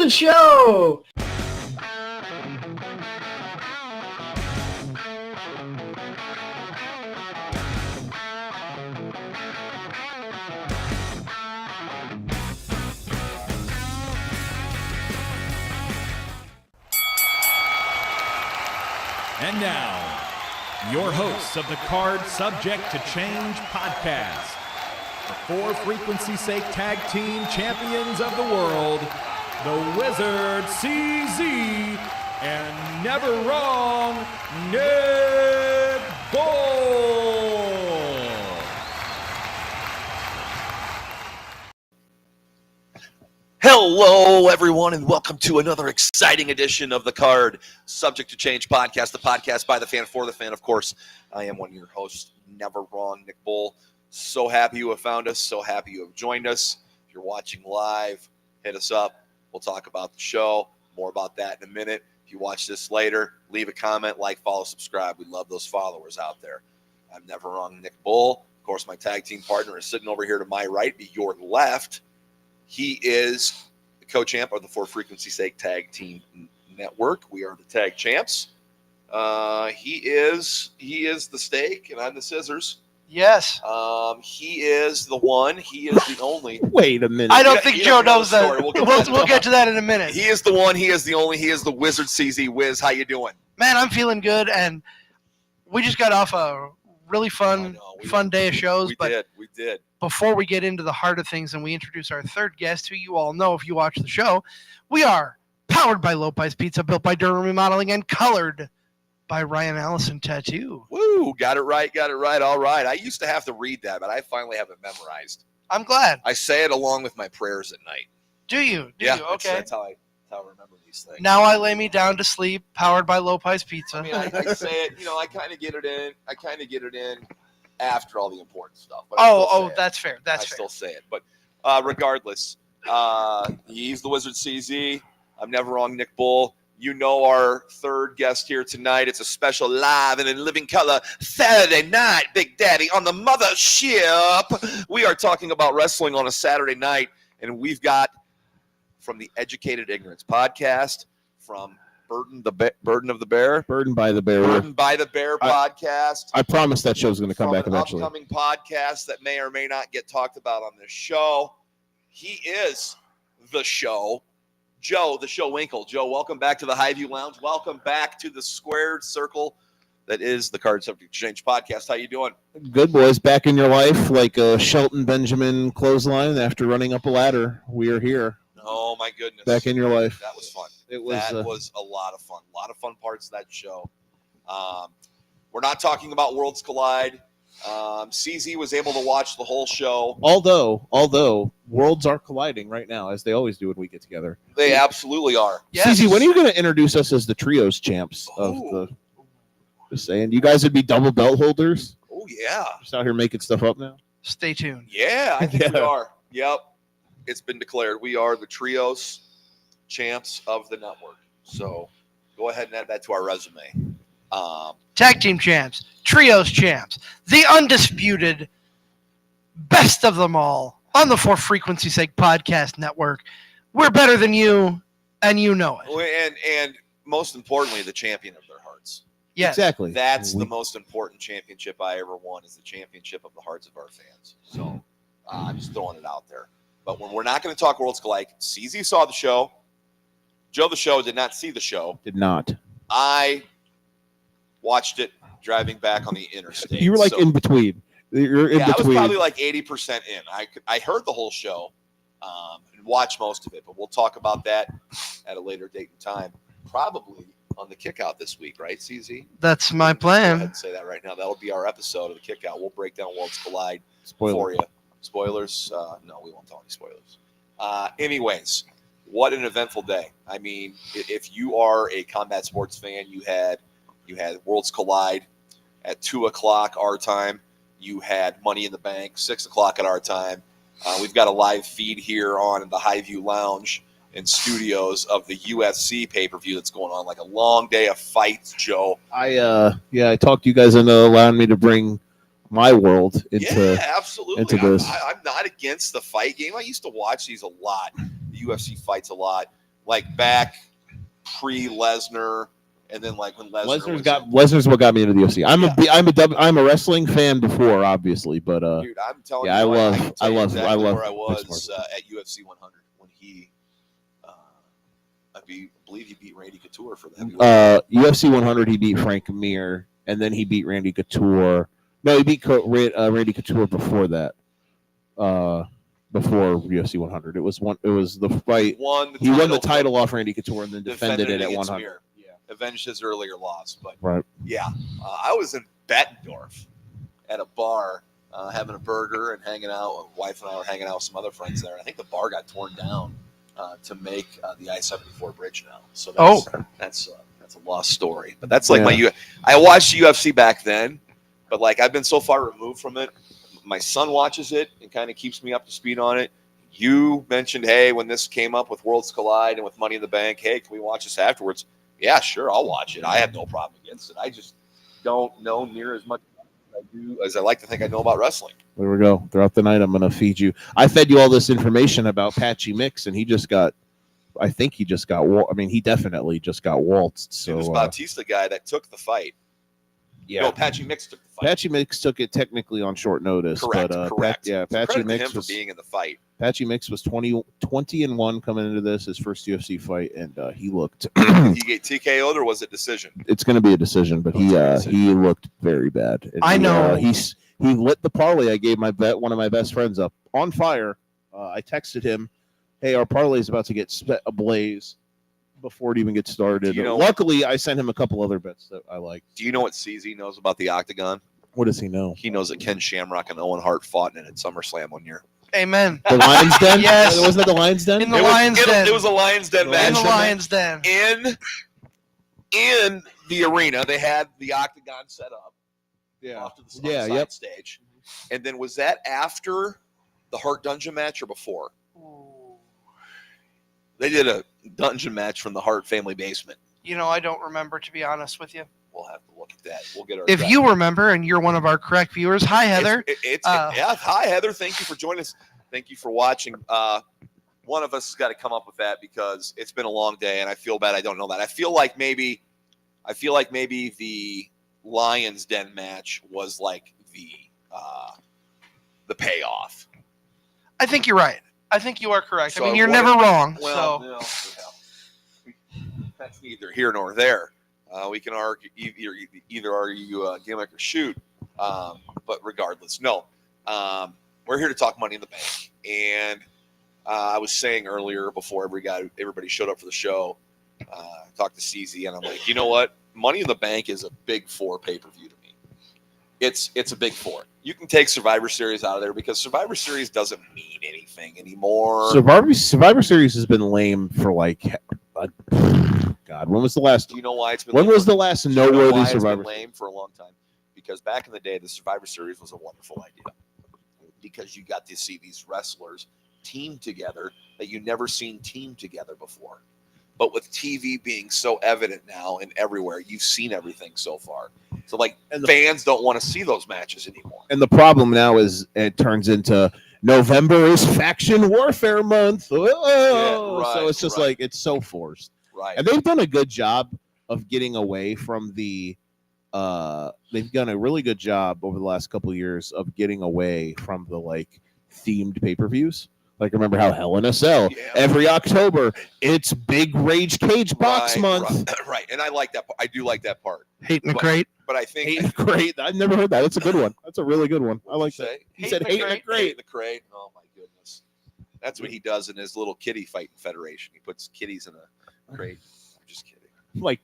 the show! And now, your hosts of the Card Subject to Change podcast, the For Frequency's Sake Tag Team Champions of the World, the Wizard CZ, and Never Wrong Nick Bull. Hello, everyone, and welcome to another exciting edition of the Card Subject to Change podcast, the podcast by the fan for the fan. Of course, I am one of your hosts, Never Wrong Nick Bull. So happy you have found us. So happy you have joined us. If you're watching live, hit us up. We'll talk about the show. More about that in a minute. If you watch this later, leave a comment, like, follow, subscribe. We love those followers out there. I'm Never Wrong Nick Bull. Of course, my tag team partner is sitting over here to my right, be your left. He is the co-champ of the For Frequency's Sake Tag Team Network. We are the tag champs. He is the steak, and I'm the scissors. Yes. He is the one. He is the only. Wait a minute. I don't think Joe knows that. We'll We'll get to that in a minute. He is the one. He is the only. He is the Wizard CZ. Wiz, how you doing? Man, I'm feeling good, and we just got off a really fun day of shows. We did. Before we get into the heart of things and we introduce our third guest, who you all know if you watch the show, we are powered by Lopez Pizza, built by Durham Remodeling, and colored by Ryan Allison Tattoo. Woo! Got it right. All right. I used to have to read that, but I finally have it memorized. I'm glad. I say it along with my prayers at night. Do you? Yeah. Okay. That's how I remember these things. Now I lay me down to sleep, powered by Lopez Pizza. I mean, I say it. I kind of get it in. After all the important stuff. But that's fair. I still say it. But regardless, he's the Wizard CZ. I'm Never Wrong Nick Bull. You know our third guest here tonight. It's a special live and in living color Saturday night, Big Daddy, on the mothership. We are talking about wrestling on a Saturday night, and we've got from the Educated Ignorance podcast, from Burden by the Bear podcast. I promise that show's going to come back eventually. Upcoming podcast that may or may not get talked about on this show. He is the show, Joe, the show Winkel. Joe, welcome back to the Highview Lounge. Welcome back to the squared circle that is the Card Subject Change podcast. How you doing? Good, boys. Back in your life like a Shelton Benjamin clothesline after running up a ladder. We are here. Oh, my goodness. Back in your life. That was fun. That was a lot of fun. A lot of fun parts of that show. We're not talking about Worlds Collide. CZ was able to watch the whole show. Although worlds are colliding right now, as they always do when we get together. They absolutely are. Yes. CZ, when are you going to introduce us as the trios champs of the... Just saying, you guys would be double belt holders? Oh, yeah. Just out here making stuff up now? Stay tuned. Yeah, I think we are. Yep. It's been declared. We are the trios champs of the network. So go ahead and add that to our resume. Tag team champs, trios champs, the undisputed best of them all on the For Frequency's Sake podcast network. We're better than you, and you know it. And most importantly, the champion of their hearts. Yes. Exactly. That's the most important championship I ever won, is the championship of the hearts of our fans. So I'm just throwing it out there. But when we're not going to talk Worlds Collide, CZ saw the show. Joe, the show, did not see the show. Did not. I watched it driving back on the interstate. You were like in between. You're in between. I was probably like 80% in. I heard the whole show and watched most of it, but we'll talk about that at a later date and time. Probably on the Kickout this week, right, CZ? That's my Go plan. ahead and say that right now. That'll be our episode of the Kickout. We'll break down Worlds Collide Spoiler. for you. Spoilers? No, we won't tell any spoilers. Anyways, what an eventful day. I mean, if you are a combat sports fan, you had Worlds Collide at 2 o'clock our time. You had Money in the Bank, 6 o'clock at our time. We've got a live feed here on the Highview Lounge and Studios of the UFC pay-per-view that's going on. Like a long day of fights, Joe. I talked to you guys into allowing me to bring my world into absolutely. into this. I'm not against the fight game. I used to watch these a lot, the UFC fights a lot. like back pre-Lesnar, and then like when Lesnar's what got me into the UFC. I'm a wrestling fan before, obviously, but dude, I'm telling yeah, you, I can tell you love exactly where I mixed was martial at UFC 100 when he, I believe he beat Randy Couture for the heavyweight. UFC 100. He beat Frank Mir, and then he beat Randy Couture. No, he beat Randy Couture before that. Before UFC 100, it was the fight. He won the title off Randy Couture and then defended it at 100. Mir. Yeah, avenged his earlier loss, but right. Yeah, I was in Bettendorf at a bar having a burger and hanging out. My wife and I were hanging out with some other friends there. And I think the bar got torn down to make the I-74 bridge now. So that's a lost story. But that's like I watched UFC back then, but like I've been so far removed from it. My son watches it and kind of keeps me up to speed on it. You mentioned, hey, when this came up with Worlds Collide and with Money in the Bank, hey, can we watch this afterwards? Yeah, sure, I'll watch it. I have no problem against it. I just don't know near as much as I like to think I know about wrestling. There we go. Throughout the night, I'm going to feed you. I fed you all this information about Patchy Mix, and he definitely just got waltzed. So this Bautista guy that took the fight. Yeah. No, Patchy Mix took the fight. Patchy Mix took it technically on short notice. Correct. Patchy Mix was being in the fight. Patchy Mix was 20-1 coming into this, his first UFC fight, and he looked. Did he get TKO'd or was it decision? It's going to be a decision, but he looked very bad. And I know he lit the parlay I gave one of my best friends up on fire. I texted him, "Hey, our parlay is about to get ablaze." Before it even gets started. Luckily, I sent him a couple other bets that I like. Do you know what CZ knows about the Octagon? What does he know? He knows that Ken Shamrock and Owen Hart fought in it at SummerSlam one year. Amen. The Lions Den? Yes. Wasn't it the Lions Den? In the Lions Den. It was a Lions Den match. In the Lions Den. In the arena, they had the Octagon set up. Off to the side stage. And then was that after the Hart Dungeon match or before? They did a dungeon match from the Hart family basement. I don't remember, to be honest with you. We'll have to look at that. We'll get our. If you remember, and you're one of our correct viewers, hi Heather. Hi Heather. Thank you for joining us. Thank you for watching. One of us has got to come up with that because it's been a long day, and I feel bad I don't know that. I feel like maybe the Lions Den match was like the payoff. I think you're right. I think you are correct. So I mean, you're never wrong. Well, that's neither here nor there. We can argue either argue gimmick or shoot, but regardless, no. We're here to talk Money in the Bank, and I was saying earlier before everybody showed up for the show, talked to CZ, and I'm like, you know what? Money in the Bank is a Big Four pay-per-view to me. It's a Big Four. You can take Survivor Series out of there because Survivor Series doesn't mean anything anymore. Survivor Series has been lame for God. When was the last? Do you know why it's been? When was the last noteworthy Survivor? It's been lame for a long time because back in the day, the Survivor Series was a wonderful idea because you got to see these wrestlers team together that you never seen team together before. But with TV being so evident now and everywhere, you've seen everything so far. So, fans don't want to see those matches anymore. And the problem now is it turns into November is faction warfare month. So it's just it's so forced. Right. And they've done a good job of getting away from the they've done a really good job over the last couple of years of getting away from the themed pay-per-views. Remember how Hell in a Cell every October, it's Big Rage Cage Box Month. Right. And I like that. I do like that part. Hate in the Crate. But I think Hate in the Crate. I've never heard that. That's a good one. That's a really good one. I like that. He said Hate in the Crate. Hate in the Crate. Oh my goodness. That's what he does in his little kitty fighting federation. He puts kitties in a crate. I'm just kidding. Like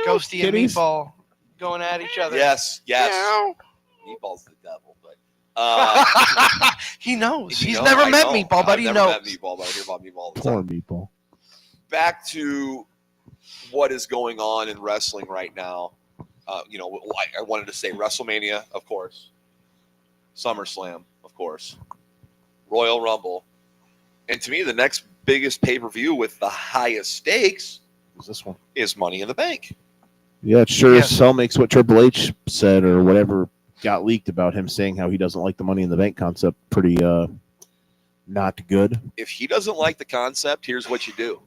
Ghosty kitties? and Meatball going at each other. Yes. Meatball's the devil, but he knows. He's never met Meatball, but he knows. I've never met Meatball, but I hear about Meatball all the Poor time. Meatball. Back to what is going on in wrestling right now. I wanted to say WrestleMania, of course. SummerSlam, of course. Royal Rumble. And to me, the next biggest pay-per-view with the highest stakes is this one. Is Money in the Bank. Yeah, it sure as hell makes what Triple H said or whatever got leaked about him saying how he doesn't like the Money in the Bank concept pretty not good. If he doesn't like the concept, here's what you do.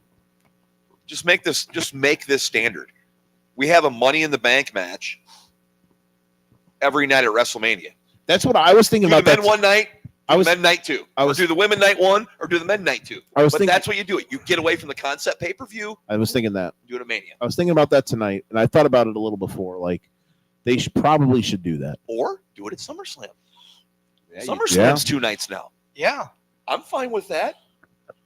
Just make this standard. We have a Money in the Bank match every night at WrestleMania. That's what I was thinking about. Do the men one night, men night two. Or do the women night one, or do the men night two. But that's what you do. You get away from the concept pay-per-view. I was thinking that. Do it at Mania. I was thinking about that tonight, and I thought about it a little before. Like, they probably should do that. Or do it at SummerSlam. Yeah, SummerSlam's 2 nights now. Yeah. I'm fine with that.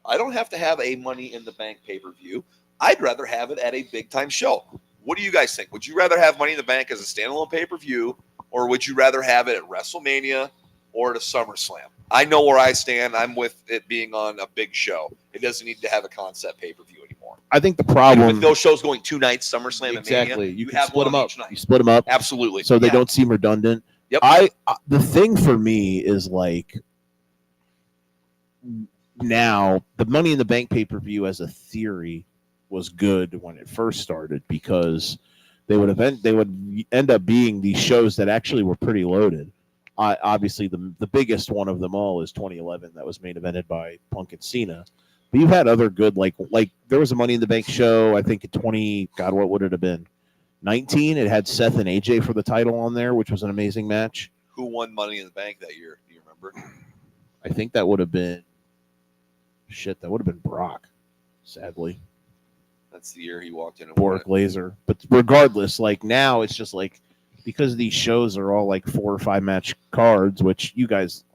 I don't have to have a Money in the Bank pay-per-view. I'd rather have it at a big-time show. What do you guys think? Would you rather have Money in the Bank as a standalone pay-per-view, or would you rather have it at WrestleMania or at a SummerSlam? I know where I stand. I'm with it being on a big show. It doesn't need to have a concept pay-per-view anymore. I think the problem with those shows going 2 nights, SummerSlam and Mania, you can have split them up. Each night. You split them up. Absolutely. So they don't seem redundant. Yep. The thing for me is like now the Money in the Bank pay-per-view as a theory was good when it first started because they would end up being these shows that actually were pretty loaded. Obviously, the biggest one of them all is 2011 that was main evented by Punk and Cena. But you've had other good like there was a Money in the Bank show. I think in what would it have been? 19. It had Seth and AJ for the title on there, which was an amazing match. Who won Money in the Bank that year? Do you remember? I think that would have been Brock. Sadly. That's the year he walked in and Bork Laser. But regardless, like now it's just like because these shows are all like 4 or 5 match cards, which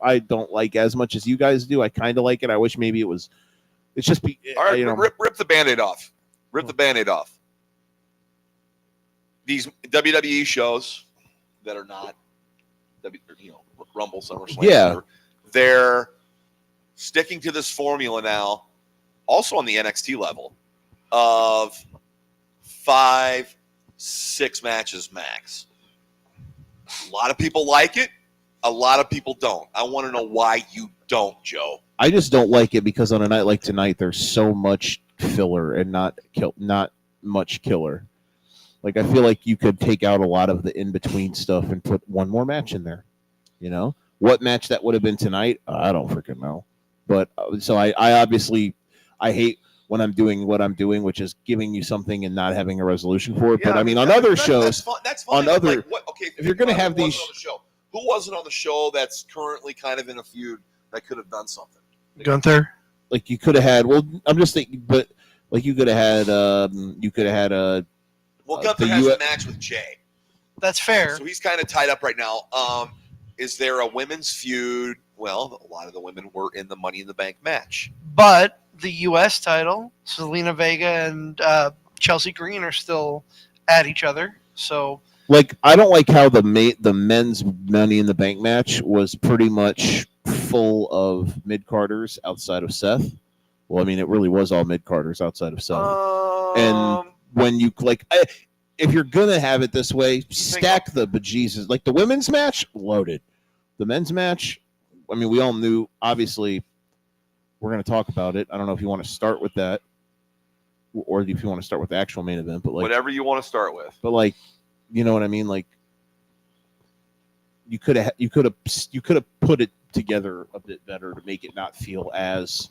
I don't like as much as you guys do. I kind of like it. I wish maybe it was. It's just all right. Rip the Band-Aid off. Rip the Band-Aid off. These WWE shows that are not, Rumble, SummerSlam, whatever, they're sticking to this formula now, also on the NXT level, of 5, 6 matches max. A lot of people like it. A lot of people don't. I want to know why you don't, Joe. I just don't like it because on a night like tonight, there's so much filler and not much killer. Like, I feel like you could take out a lot of the in-between stuff and put one more match in there. You know? What match that would have been tonight? I don't freaking know. But, so I obviously, I hate when I'm doing what I'm doing, which is giving you something and not having a resolution for it. Yeah, but, I mean, on other shows, that's fine. If you're going to have these... Who wasn't on the show that's currently kind of in a feud that could have done something? Gunther? Like, you could have had... Well, I'm just thinking, but, like, you could have had... Well, Gunther has a match with Jay. That's fair. So he's kind of tied up right now. Is there a women's feud? Well, a lot of the women were in the Money in the Bank match. But the U.S. title, Zelina Vega and Chelsea Green are still at each other. So, like, I don't like how the men's Money in the Bank match was pretty much full of mid-carders outside of Seth. Well, I mean, it really was all mid-carders outside of Seth. And when you if you're gonna have it this way, stack the bejesus. Like the women's match, loaded. The men's match, I mean, we all knew. Obviously, we're gonna talk about it. I don't know if you want to start with that, or if you want to start with the actual main event. But like whatever you want to start with. But like, you know what I mean? Like, you could have put it together a bit better to make it not feel as.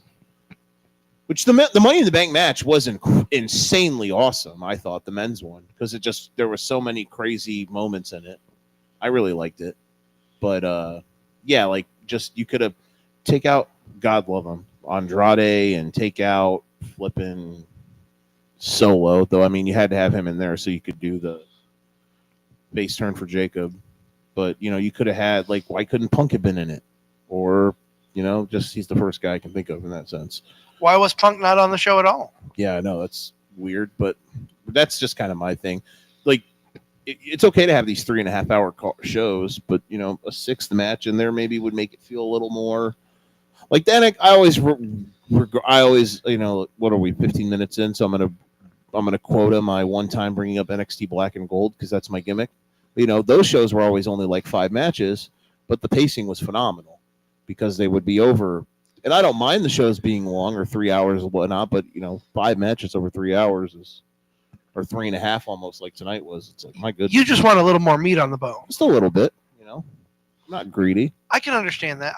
Which the Money in the Bank match was insanely awesome. I thought the men's one because there were so many crazy moments in it. I really liked it, but like you could have take out God love him Andrade and take out flipping Solo. Though I mean you had to have him in there so you could do the base turn for Jacob. But you could have had why couldn't Punk have been in it? Or just he's the first guy I can think of in that sense. Why was Punk not on the show at all? Yeah, I know that's weird, but that's just kind of my thing. Like, it's okay to have these 3.5 hour shows, but a sixth match in there maybe would make it feel a little more like that. I always, what are we 15 minutes in? So I'm gonna quota my one time bringing up NXT Black and Gold because that's my gimmick. Those shows were always only like 5 matches, but the pacing was phenomenal because they would be over. And I don't mind the shows being long or 3 hours or whatnot, but 5 matches over 3 hours or 3.5 almost like tonight was. It's like, my goodness. You just want a little more meat on the bone. Just a little bit, I'm not greedy. I can understand that.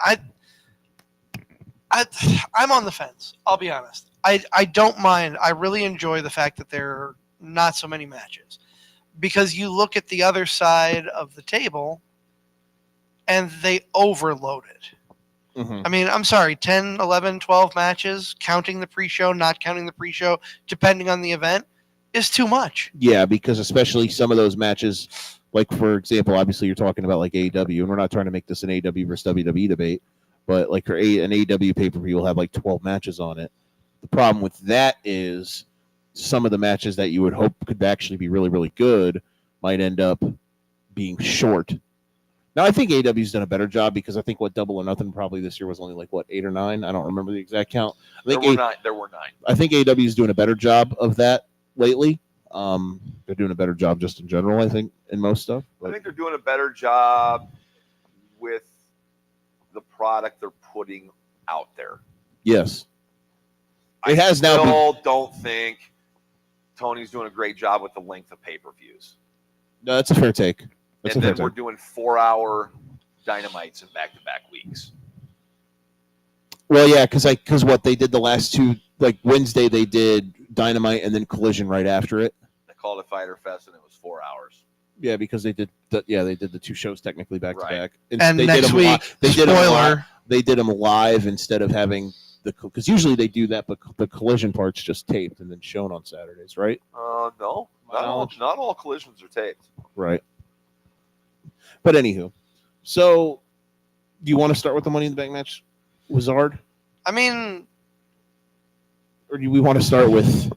I'm on the fence. I'll be honest. I don't mind. I really enjoy the fact that there are not so many matches, because you look at the other side of the table and they overload it. Mhm. I mean, I'm sorry, 10, 11, 12 matches, counting the pre-show, not counting the pre-show, depending on the event, is too much. Yeah, because especially some of those matches, like for example, obviously you're talking about like AEW, and we're not trying to make this an AEW versus WWE debate, but like for an AEW pay-per-view will have like 12 matches on it. The problem with that is some of the matches that you would hope could actually be really, really good might end up being short. Now, I think AEW's done a better job, because I think Double or Nothing probably this year was only like 8 or 9. I don't remember the exact count. There were 9. I think AEW's doing a better job of that lately. They're doing a better job just in general, I think, in most stuff. I think they're doing a better job with the product they're putting out there. Yes. I still don't think Tony's doing a great job with the length of pay-per-views. No, that's a fair take. And then we're doing 4-hour dynamites in back-to-back weeks. Well, yeah, because what they did the last two, like Wednesday, they did Dynamite and then Collision right after it. They called it Fighter Fest, and it was 4 hours. Yeah, because they did the two shows technically back to back. And they next week, spoiler, they did them live instead of having because usually they do that, but the Collision part's just taped and then shown on Saturdays, right? No, not all collisions are taped. Right. But anywho, so do you want to start with the Money in the Bank match, Wizard? I mean, or do we want to start with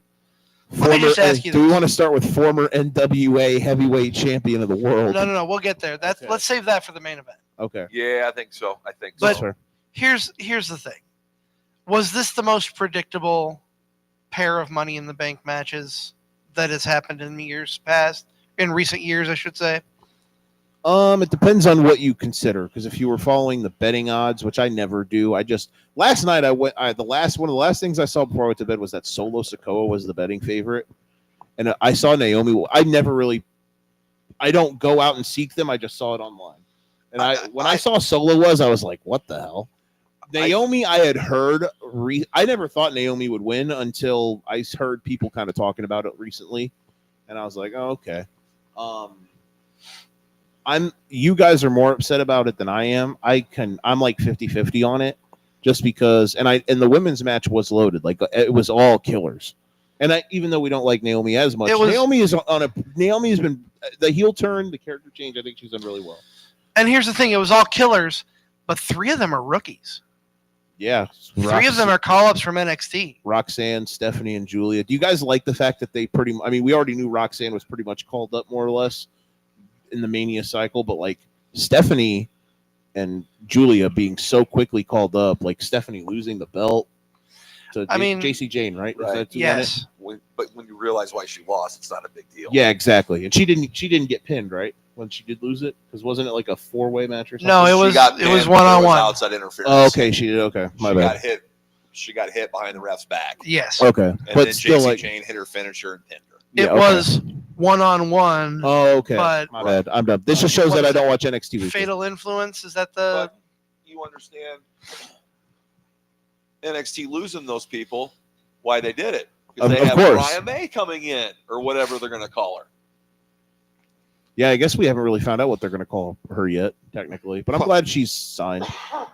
former? Do we want to start with former NWA heavyweight champion of the world? No. We'll get there. Let's save that for the main event. Okay. Yeah, I think so. But here's the thing: was this the most predictable pair of Money in the Bank matches that has happened in recent years, I should say? It depends on what you consider, because if you were following the betting odds, which I never do, last night one of the last things I saw before I went to bed was that Solo Sikoa was the betting favorite, and I saw Naomi. I don't go out and seek them. I just saw it online, and when I saw Solo I was like, what the hell? Naomi, I had heard. I never thought Naomi would win until I heard people kind of talking about it recently, and I was like, oh, okay. You guys are more upset about it than I am. I'm like 50-50 on it, just because and the women's match was loaded. Like it was all killers. And even though we don't like Naomi as much, Naomi has been the heel turn, the character change, I think she's done really well. And here's the thing, it was all killers, but 3 of them are rookies. Yeah. 3 of them are call-ups from NXT. Roxanne, Stephanie, and Julia. Do you guys like the fact that we already knew Roxanne was pretty much called up more or less in the Mania cycle, but like Stephanie and Julia being so quickly called up, like Stephanie losing the belt to JC Jane, right? Yes. But when you realize why she lost, it's not a big deal. Yeah, exactly. And she didn't get pinned, right? When she did lose it, because wasn't it like a 4-way match or something? No, it was one-on-one. Outside interference. Oh, okay, she did. Okay, my bad. She got hit behind the ref's back. Yes. Okay, and but then still, JC Jane hit her finisher and pinned her. It was one-on-one. Oh, okay. But my bad. I'm done. This just shows that I don't watch NXT weekly. Fatal Influence, is that the... But you understand NXT losing those people, why they did it. Because they have Brian May coming in, or whatever they're going to call her. Yeah, I guess we haven't really found out what they're going to call her yet, technically. But I'm glad she's signed. I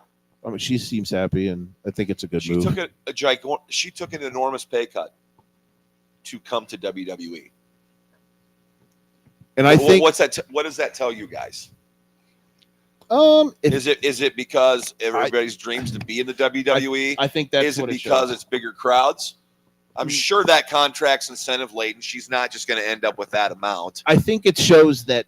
mean, she seems happy, and I think it's a good move. She took an enormous pay cut to come to WWE. And I think what does that tell you guys? Is it because everybody's dreams to be in the WWE? I think that's is it because it's bigger crowds? I'm sure that contract's incentive laden. She's not just going to end up with that amount. I think it shows that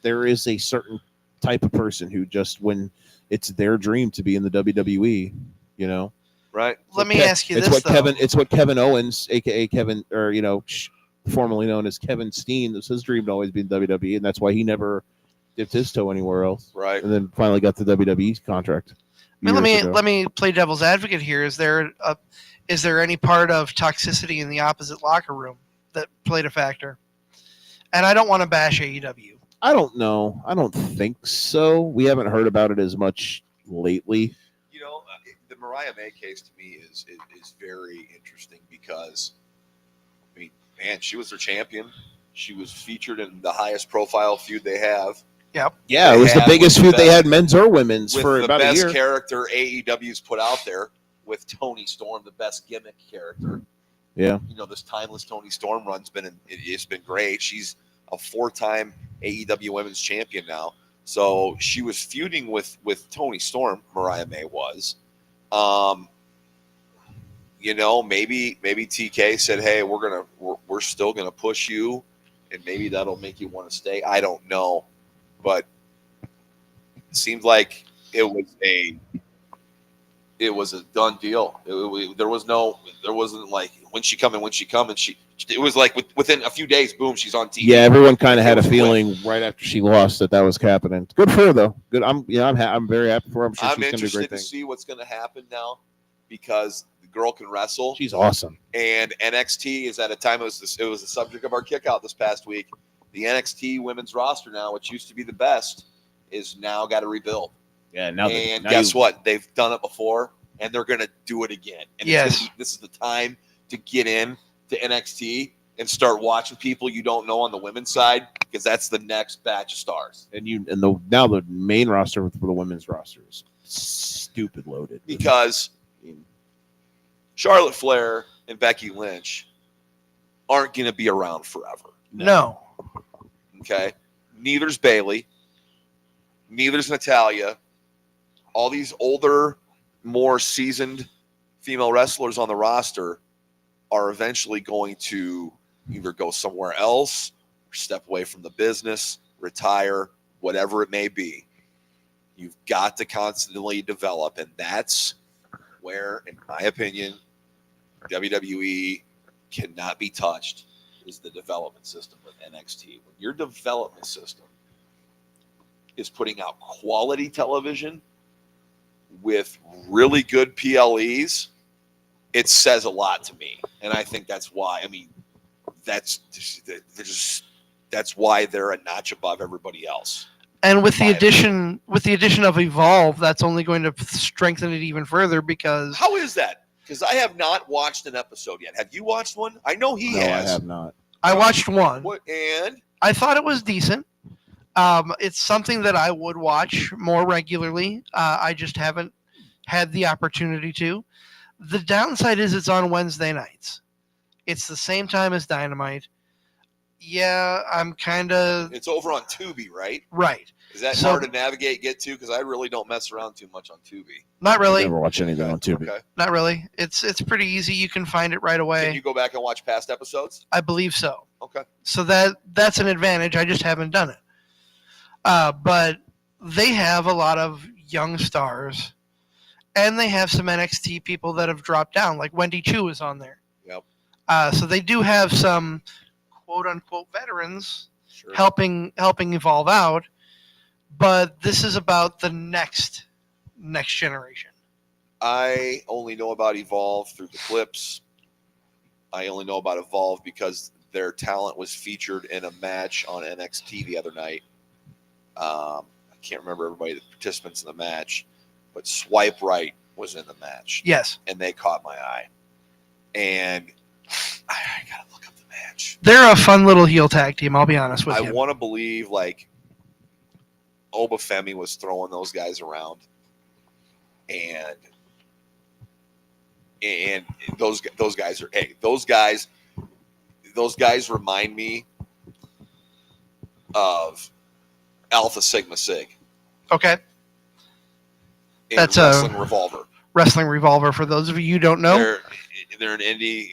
there is a certain type of person who just, when it's their dream to be in the WWE, you know. Right. Let me ask you this, It's what Kevin Owens, aka Kevin, or formerly known as Kevin Steen, that's his dream to always be in WWE, and that's why he never dipped his toe anywhere else. Right. And then finally got the WWE contract. Let me play devil's advocate here. Is there any part of toxicity in the opposite locker room that played a factor? And I don't want to bash AEW. I don't know. I don't think so. We haven't heard about it as much lately. Mariah May case to me is very interesting because, I mean, man, she was their champion. She was featured in the highest profile feud they have. Yep. Yeah, They it was the had biggest with the feud they best- had, men's or women's, with for the about a best year. character AEW's put out there with Toni Storm, the best gimmick character. Yeah. You know, this timeless Toni Storm run's it's been great. She's a 4-time AEW Women's Champion now. So she was feuding with Toni Storm. Mariah May was. You know, maybe TK said, "Hey, we're still gonna push you, and maybe that'll make you want to stay." I don't know, but it seemed like it was a done deal. There wasn't like when she come, and it was like within a few days, boom, she's on TV. Yeah, everyone kind of had a was feeling right after she lost that was happening. Good for her though. Good. I'm very happy for her. I'm sure I'm she's going to do interested great to things. see what's going to happen now because the girl can wrestle. She's awesome. And NXT is at a time it was the subject of our kickout this past week. The NXT women's roster now, which used to be the best, is now got to rebuild. Yeah. Now Guess what? They've done it before, and they're going to do it again. And Yes. this is the time to get in to NXT and start watching people you don't know on the women's side because that's the next batch of stars. And now the main roster for the women's roster is stupid loaded Because Charlotte Flair and Becky Lynch aren't going to be around forever. No. Okay? Neither's Bayley. Neither's Natalya. All these older, more seasoned female wrestlers on the roster are eventually going to either go somewhere else, or step away from the business, retire, whatever it may be. You've got to constantly develop, and that's where, in my opinion, WWE cannot be touched, is the development system with NXT. When your development system is putting out quality television with really good PLEs, it says a lot to me. And I think that's why, that's why they're a notch above everybody else. And with the addition of Evolve, that's only going to strengthen it even further because How is that? Because I have not watched an episode yet. Have you watched one? I know he No, has. I have not. I watched one. What, and I thought it was decent. It's something that I would watch more regularly. I just haven't had the opportunity to. The downside is it's on Wednesday nights. It's the same time as Dynamite. Yeah, I'm kind of it's over on Tubi, right? right. Is that So- hard to navigate, get to? Because I really don't mess around too much on Tubi. Not I really. never watched anything on Tubi. Okay. Not really. It's pretty easy. You can find it right away. Can you go back and watch past episodes? I believe so. Okay. So that's an advantage. I just haven't done it. But they have a lot of young stars, and they have some NXT people that have dropped down, like Wendy Chu is on there. Yep. So they do have some quote unquote veterans Sure. helping Evolve out, but this is about the next generation. I only know about Evolve through the clips. I only know about Evolve because their talent was featured in a match on NXT the other night. I can't remember everybody, the participants in the match, but Swipe Right was in the match. Yes, And they caught my eye. And I got to look up the match. they're a fun little heel tag team. I'll be honest with I you. want to believe like Obafemi was throwing those guys around, and those guys are those guys remind me of Alpha Sigma Sig. Okay, In That's Wrestling Revolver. Wrestling Revolver. For those of you who don't know, They're an indie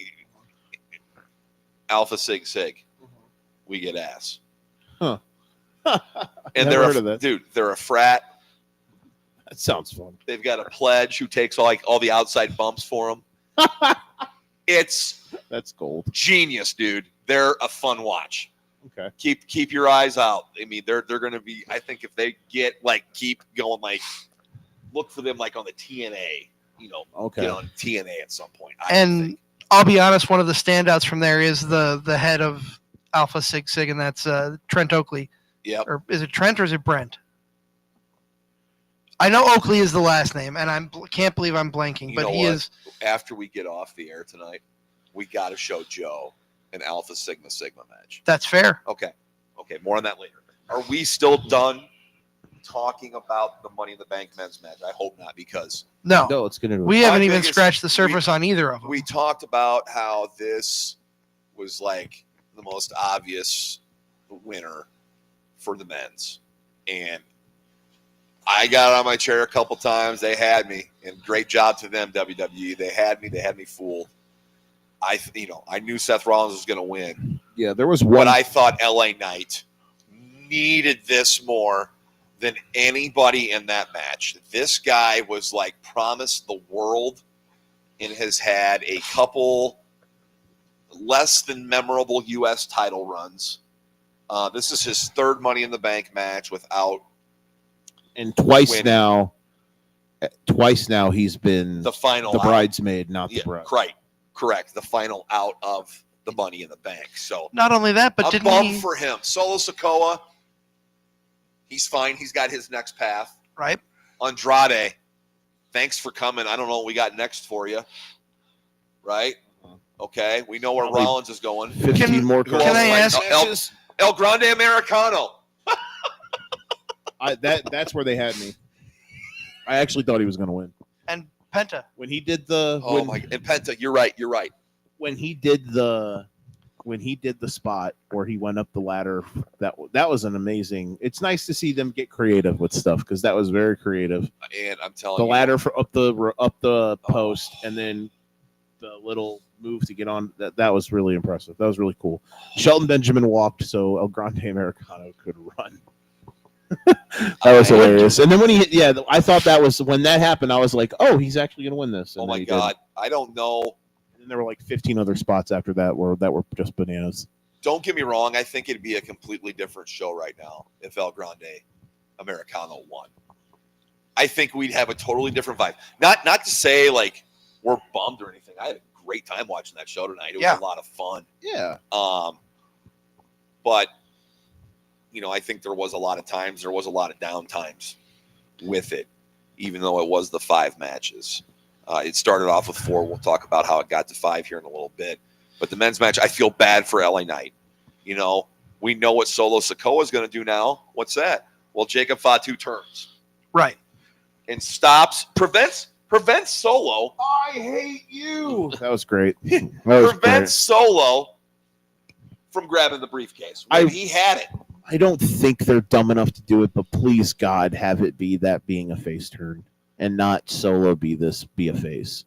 Alpha Sig Sig. We get ass. Huh. And Never heard of that. they're a frat. That sounds fun. They've got a pledge who takes all the outside bumps for them. It's That's gold. genius, dude. They're a fun watch. Okay. Keep your eyes out. I mean, they're going to be. I think if they keep going, look for them on the TNA. Okay. Get on TNA at some point. and I'll be honest, one of the standouts from there is the head of Alpha Sig Sig, and that's Trent Oakley. Yep. Or is it Trent or is it Brent? I know Oakley is the last name, and I can't believe I'm blanking, You but know he what? is. After we get off the air tonight, we got to show Joe an Alpha Sigma Sigma match. That's fair. Okay. More on that later. Are we still done talking about the Money in the Bank men's match? I hope not, because No, let's get into it. we haven't My even biggest- scratched the surface on either of them. we talked about how this was like the most obvious winner for the men's, and I got out of my chair a couple times. They had me, and great job to them, WWE. They had me fooled. I knew Seth Rollins was going to win, Yeah, there was but one. I thought LA Knight needed this more than anybody in that match. This guy was like promised the world and has had a couple less than memorable U.S. title runs. This is his third Money in the Bank match without and twice winning. now he's been the final the out. bridesmaid, not the Yeah, bride. correct. The final out of the Money in the Bank. So Not only that, but I'm didn't bummed he? for him. Solo Sikoa, he's fine. He's got his next path. Right. Andrade, thanks for coming. I don't know what we got next for you. Right? Okay. We know where Probably Rollins is going. 15 more. Who Can else I might- ask- El Grande Americano. That's where they had me. I actually thought he was going to win And Penta. when he did the. Oh when, my! And Penta, you're right. when he did the spot where he went up the ladder, that was an amazing. It's nice to see them get creative with stuff because that was very creative. And I'm telling The you, ladder for up the post, and then the little move to get on. That was really impressive. That was really cool. Shelton Benjamin walked so El Grande Americano could run. That was hilarious. And then when I thought that was when that happened. I was like, oh, he's actually going to win this. And oh then my he God, did. I don't know. And there were like 15 other spots after that were just bananas. Don't get me wrong. I think it'd be a completely different show right now if El Grande Americano won. I think we'd have a totally different vibe. Not to say like we're bummed or anything. I had a great time watching that show tonight. It was a lot of fun. Yeah. But I think there was a lot of down times with it, even though it was the 5 matches. It started off with 4. We'll talk about how it got to 5 here in a little bit. But the men's match, I feel bad for LA Knight. We know what Solo Sikoa is going to do now. What's that? Well, Jacob Fatu turns. Right. And prevents Solo. I hate you. That was great. That was Prevents Solo from grabbing the briefcase. When he had it. I don't think they're dumb enough to do it, but please God, have it be that being a face turn and not Solo be a face.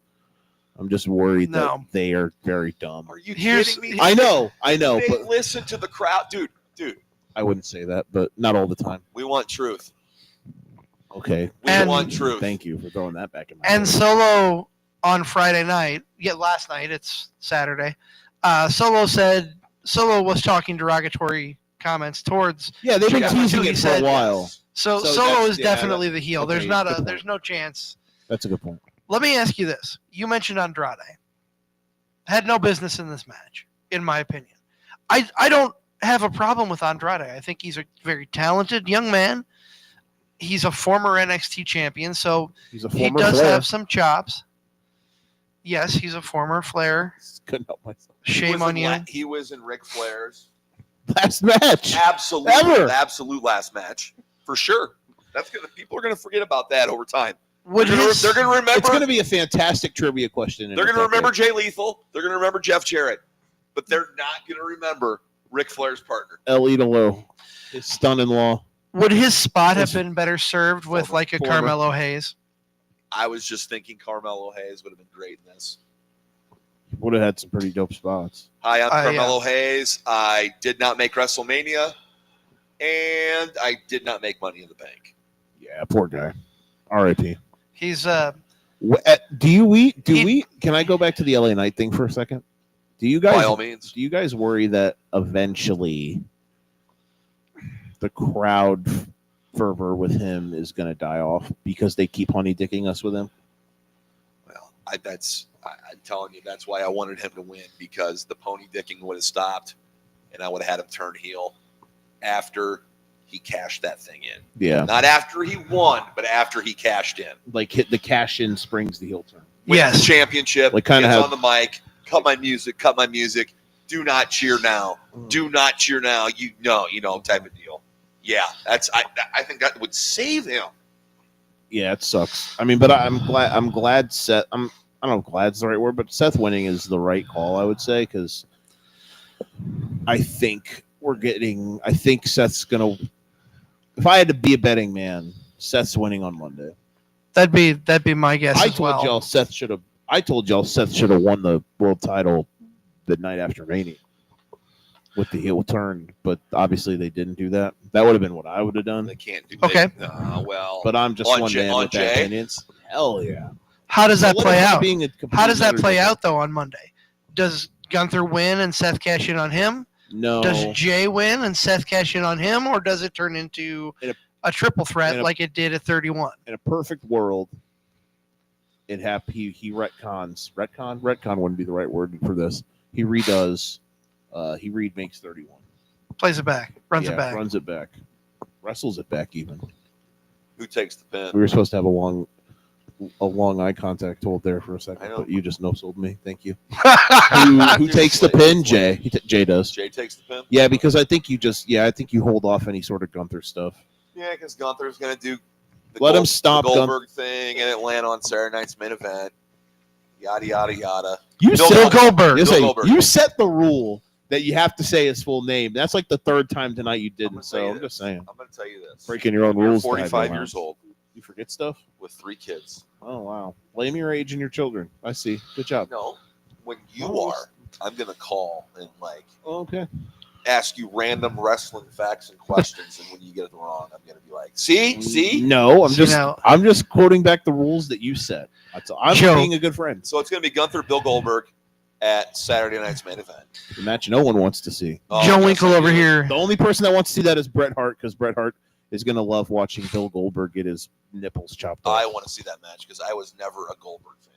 I'm just worried that they are very dumb. Are you kidding me? I know, They but listen to the crowd, dude. I wouldn't say that, but not all the time. We want truth. Okay, We want truth. Thank you for throwing that back in my And head. Solo on Friday night, last night, it's Saturday. Solo was talking derogatory comments towards. Yeah, they've been Jacob teasing Fatu, it he for a said. while. So So Solo that's- is yeah, definitely the heel. okay, good There's no chance. That's a good point. Let me ask you this. You mentioned Andrade. Had no business in this match, in my opinion. I don't have a problem with Andrade. I think he's a very talented young man. He's a former NXT champion, so He's a he former does Flair. have some chops. Yes, he's a former Flair. Couldn't help myself. Shame on you. He was in Ric Flair's Last match. absolute last match for sure. People are gonna forget about that over time. Would They're his, gonna remember. It's going to be a fantastic trivia question. They're gonna remember Jay Lethal. They're gonna remember Jeff Jarrett, but they're not gonna remember Ric Flair's partner. El Idolo, his son-in-law. would his spot have been better served with like a Former. Carmelo Hayes? I was just thinking Carmelo Hayes would have been great in this. Would have had some pretty dope spots. Hi, I'm Yeah. Carmelo Hayes. I did not make WrestleMania, and I did not make Money in the Bank. Yeah, poor guy. R.I.P. He's Can I go back to the LA Knight thing for a second? Do you By guys all means. do you guys worry that eventually the crowd fervor with him is going to die off because they keep honey dicking us with him? Well, I'm telling you, that's why I wanted him to win, because the pony dicking would have stopped, and I would have had him turn heel after he cashed that thing in. Yeah. Not after he won, but after he cashed in. Like hit the cash in springs the heel turn. Wins the Yes. championship. Like kinda gets how- on the mic. Cut my music. Cut my music. Do not cheer now. Do not cheer now. You know, type of deal. Yeah, I think that would save him. Yeah, it sucks. I mean, but I'm glad Seth. I don't know if glad's the right word, but Seth winning is the right call, I would say, because I think Seth's gonna. If I had to be a betting man, Seth's winning on Monday. That'd be my guess. I as told well. y'all Seth should have. I told y'all Seth should have won the world title the night after Mania with the heel turn, but obviously they didn't do that. That would have been what I would have done. They can't do. Okay. Well, But I'm just on one Jay- man on with that Jay? opinions. Hell yeah. How does that So play out? How does that play out? out though on Monday? Does Gunther win and Seth cash in on him? No. Does Jay win and Seth cash in on him, or does it turn into In a triple threat in a- like it did at 31? In a perfect world, he retcons. Retcon wouldn't be the right word for this. He redoes. He makes 31. Plays it back, runs it back. Runs it back, wrestles it back. Even who takes the pin? we were supposed to have a long eye contact hold there for a I second, know. but you just no-sold me. Thank you. Who takes the pin? Jay. Jay does. Jay takes the pin. Yeah, because I think you hold off any sort of Gunther stuff. Yeah, because Gunther's going to do Let him stop the Goldberg thing in Atlanta on Saturday night's main event. Yada, yada, yada. You Bill said Goldberg. You, Bill say, Goldberg. you set the rule that you have to say his full name. That's like the third time tonight you I'm didn't. gonna tell So you I'm this. just saying, I'm going to tell you this. breaking your own You're rules. 45 years old You forget stuff. with 3 kids. Oh wow! Blame your age and your children. I see. Good job. No, when you Oh. are, I'm going to call and Okay. ask you random wrestling facts and questions, and when you get it wrong, I'm going to be like, see. No, So I'm just quoting back the rules that you set. I'm Joe. being a good friend. So it's going to be Gunther, Bill Goldberg at Saturday night's main event. The match no one wants to see. Oh, Joe yes, Winkel I over do. here. The only person that wants to see that is Bret Hart, because Bret Hart is going to love watching Bill Goldberg get his nipples chopped off. I want to see that match because I was never a Goldberg fan.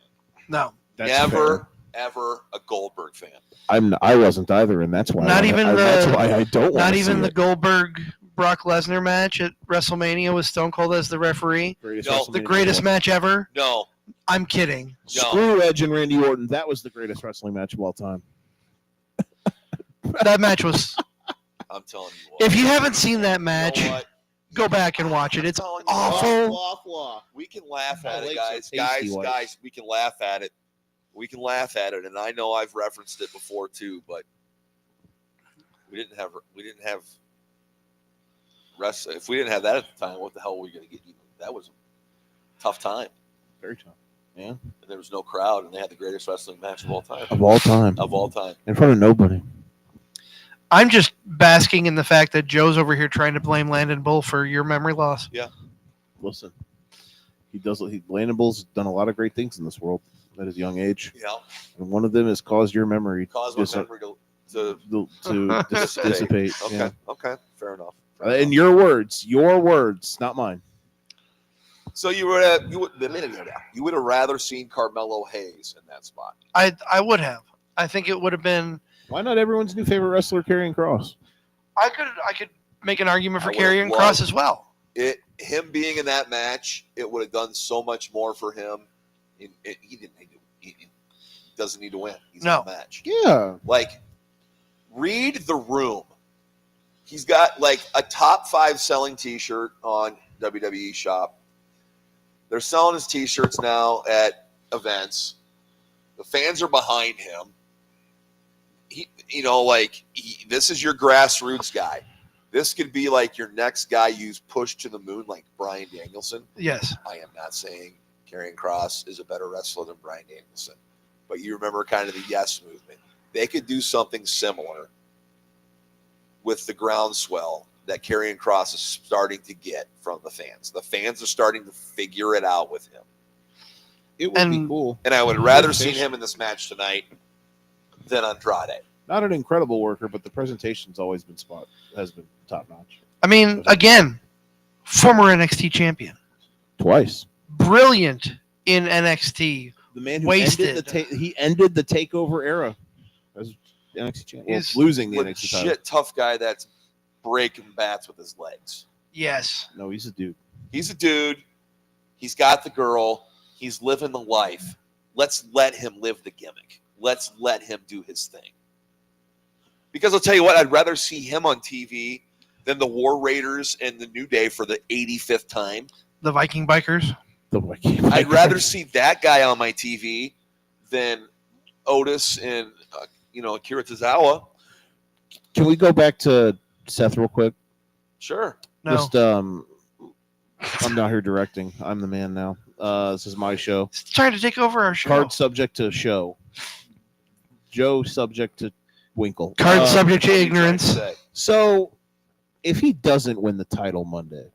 No, That's Never, fair. ever a Goldberg fan. I wasn't either, and that's why. That's why I don't. not wanna even see the it. Goldberg Brock Lesnar match at WrestleMania with Stone Cold as the referee. Greatest No, The WrestleMania greatest ever. match ever. No, I'm kidding. No. Screw Edge and Randy Orton. That was the greatest wrestling match of all time. That match was. I'm telling you what. If you haven't seen that You match, know what? go back and watch it. It's I'm telling you awful. what. We can laugh My at it, legs are guys. tasty white. Guys, we can laugh at it. We can laugh at it, and I know I've referenced it before too, but we didn't have wrestling. If we didn't have that at the time, what the hell were we going to get? That was a tough time, Very tough. Yeah. and there was no crowd, and they had the greatest wrestling match of all time. Of all time. Of all time. In front of nobody. I'm just basking in the fact that Joe's over here trying to blame Landon Bull for your memory loss. Listen, Landon Bull's done a lot of great things in this world at his young age, You know, and one of them has caused your memory cause my memory to dissipate. Okay, Yeah. okay, fair enough. In your words, not mine. So you would have rather seen Carmelo Hayes in that spot. I would have. I think it would have been. Why not everyone's new favorite wrestler, Karrion Kross? I could make an argument for I would've Karrion loved- Kross as well. Him being in that match, it would have done so much more for him. He doesn't need to win. He's No. in the match. Yeah. Like, read the room. He's got like a top 5 selling T-shirt on WWE Shop. They're selling his T-shirts now at events. The fans are behind him. This is your grassroots guy. This could be like your next guy you've pushed to the moon, like Bryan Danielson. Yes. I am not saying Karrion Kross is a better wrestler than Bryan Danielson, but you remember kind of the Yes movement. They could do something similar with the groundswell that Karrion Kross is starting to get from the fans. The fans are starting to figure it out with him. It would be And- cool. And I would rather seen him in this match tonight than Andrade. Not an incredible worker, but the presentation's has been top notch. I mean, again, former NXT champion, Twice. brilliant in NXT. The man who Wasted. ended the takeover era as NXT champion. He's Losing the NXT title. Legit tough guy that's breaking bats with his legs. Yes. No, he's a dude. He's a dude. He's got the girl. He's living the life. Let's let him live the gimmick. Let's let him do his thing. Because I'll tell you what, I'd rather see him on TV than the War Raiders and the New Day for the 85th time. The Viking Bikers. I'd rather see that guy on my TV than Otis and Akira Tozawa. Can we go back to Seth real quick? Sure. No. Just I'm not here directing. I'm the man now. This is my show. He's trying to take over our show. Card subject to show. Joe subject to Winkel. Card subject to What are you trying to ignorance. say? So, if he doesn't win the title Monday,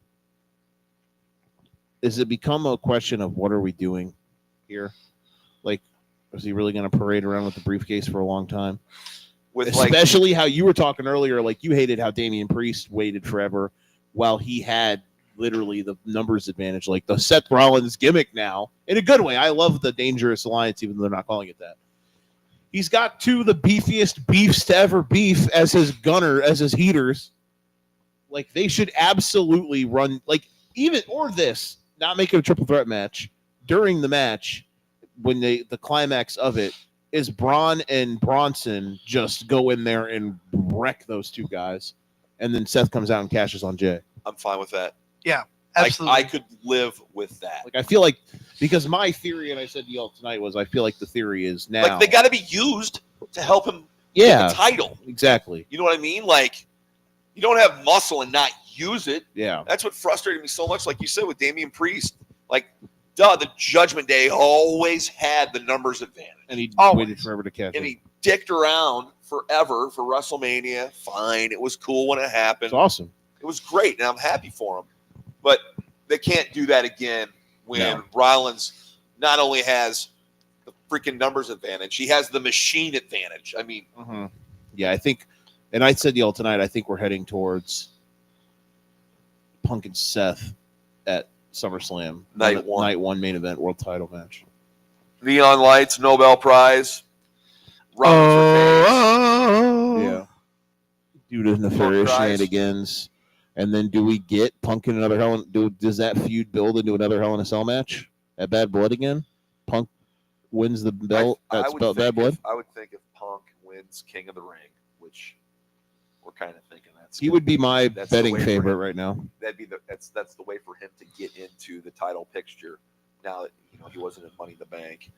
does it become a question of what are we doing here? Like, is he really going to parade around with the briefcase for a long time? Especially how you were talking earlier, like you hated how Damian Priest waited forever while he had literally the numbers advantage, like the Seth Rollins gimmick now, in a good way. I love the Dangerous Alliance, even though they're not calling it that. He's got two of the beefiest beefs to ever beef as his gunner, as his heaters. Like, they should absolutely run, like, not make it a triple threat match. During the match, when the climax of it is Braun and Bronson just go in there and wreck those two guys. And then Seth comes out and cashes on Jay. I'm fine with that. Yeah, absolutely. I could live with that. Like, I feel like, because my theory, and I said to y'all tonight, was I feel like the theory is now. Like, they got to be used to help him yeah, get the title. Exactly. You know what I mean? Like, you don't have muscle and not use it. Yeah. That's what frustrated me so much. Like you said with Damian Priest, like, the Judgment Day always had the numbers advantage. And he Always. waited forever to catch And it. he dicked around forever for WrestleMania. Fine. It was cool when it happened. It's awesome. It was great, and I'm happy for him. But they can't do that again when No. Rollins not only has the freaking numbers advantage, he has the machine advantage. I mean, Yeah, I think, and I said to y'all tonight, I think we're heading towards Punk and Seth at SummerSlam. Night one main event world title match. Neon Lights, Nobel Prize. Rollins Yeah. Due to nefarious Punk shenanigans. And then do we get Punk in another does that feud build into another Hell in a Cell match at Bad Blood again? Punk wins the belt at Bad Blood? I would think if Punk wins King of the Ring, which we're kind of thinking He would be my that's the betting way for favorite him. right now. That's the way for him to get into the title picture. Now that he wasn't in Money in the Bank,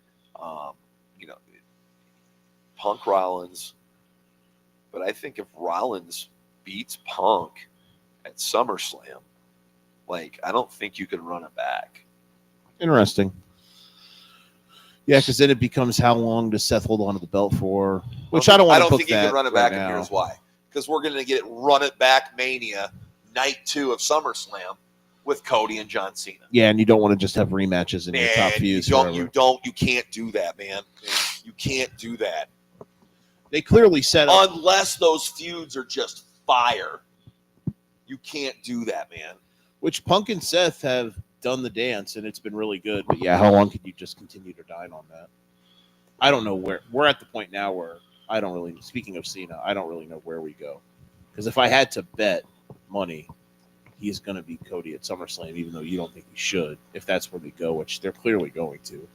Punk Rollins. But I think if Rollins beats Punk at SummerSlam, like, I don't think you can run it back. Interesting. Yeah, because then it becomes how long does Seth hold on to the belt for? Which I don't want to book think you that can run it right back, now. and here's why. Because we're going to get Run It Back Mania night 2 of SummerSlam with Cody and John Cena. Yeah, and you don't want to just have rematches in your top Man, feuds. you can't do that, man. You can't do that. They clearly set up. Unless those feuds are just fire. You can't do that, man. Which Punk and Seth have done the dance, and it's been really good. But yeah, how long could you just continue to dine on that? I don't know where. We're at the point now where I don't really, speaking of Cena, I don't really know where we go. Because if I had to bet money, he's going to beat Cody at SummerSlam, even though you don't think he should, if that's where they go, which they're clearly going to.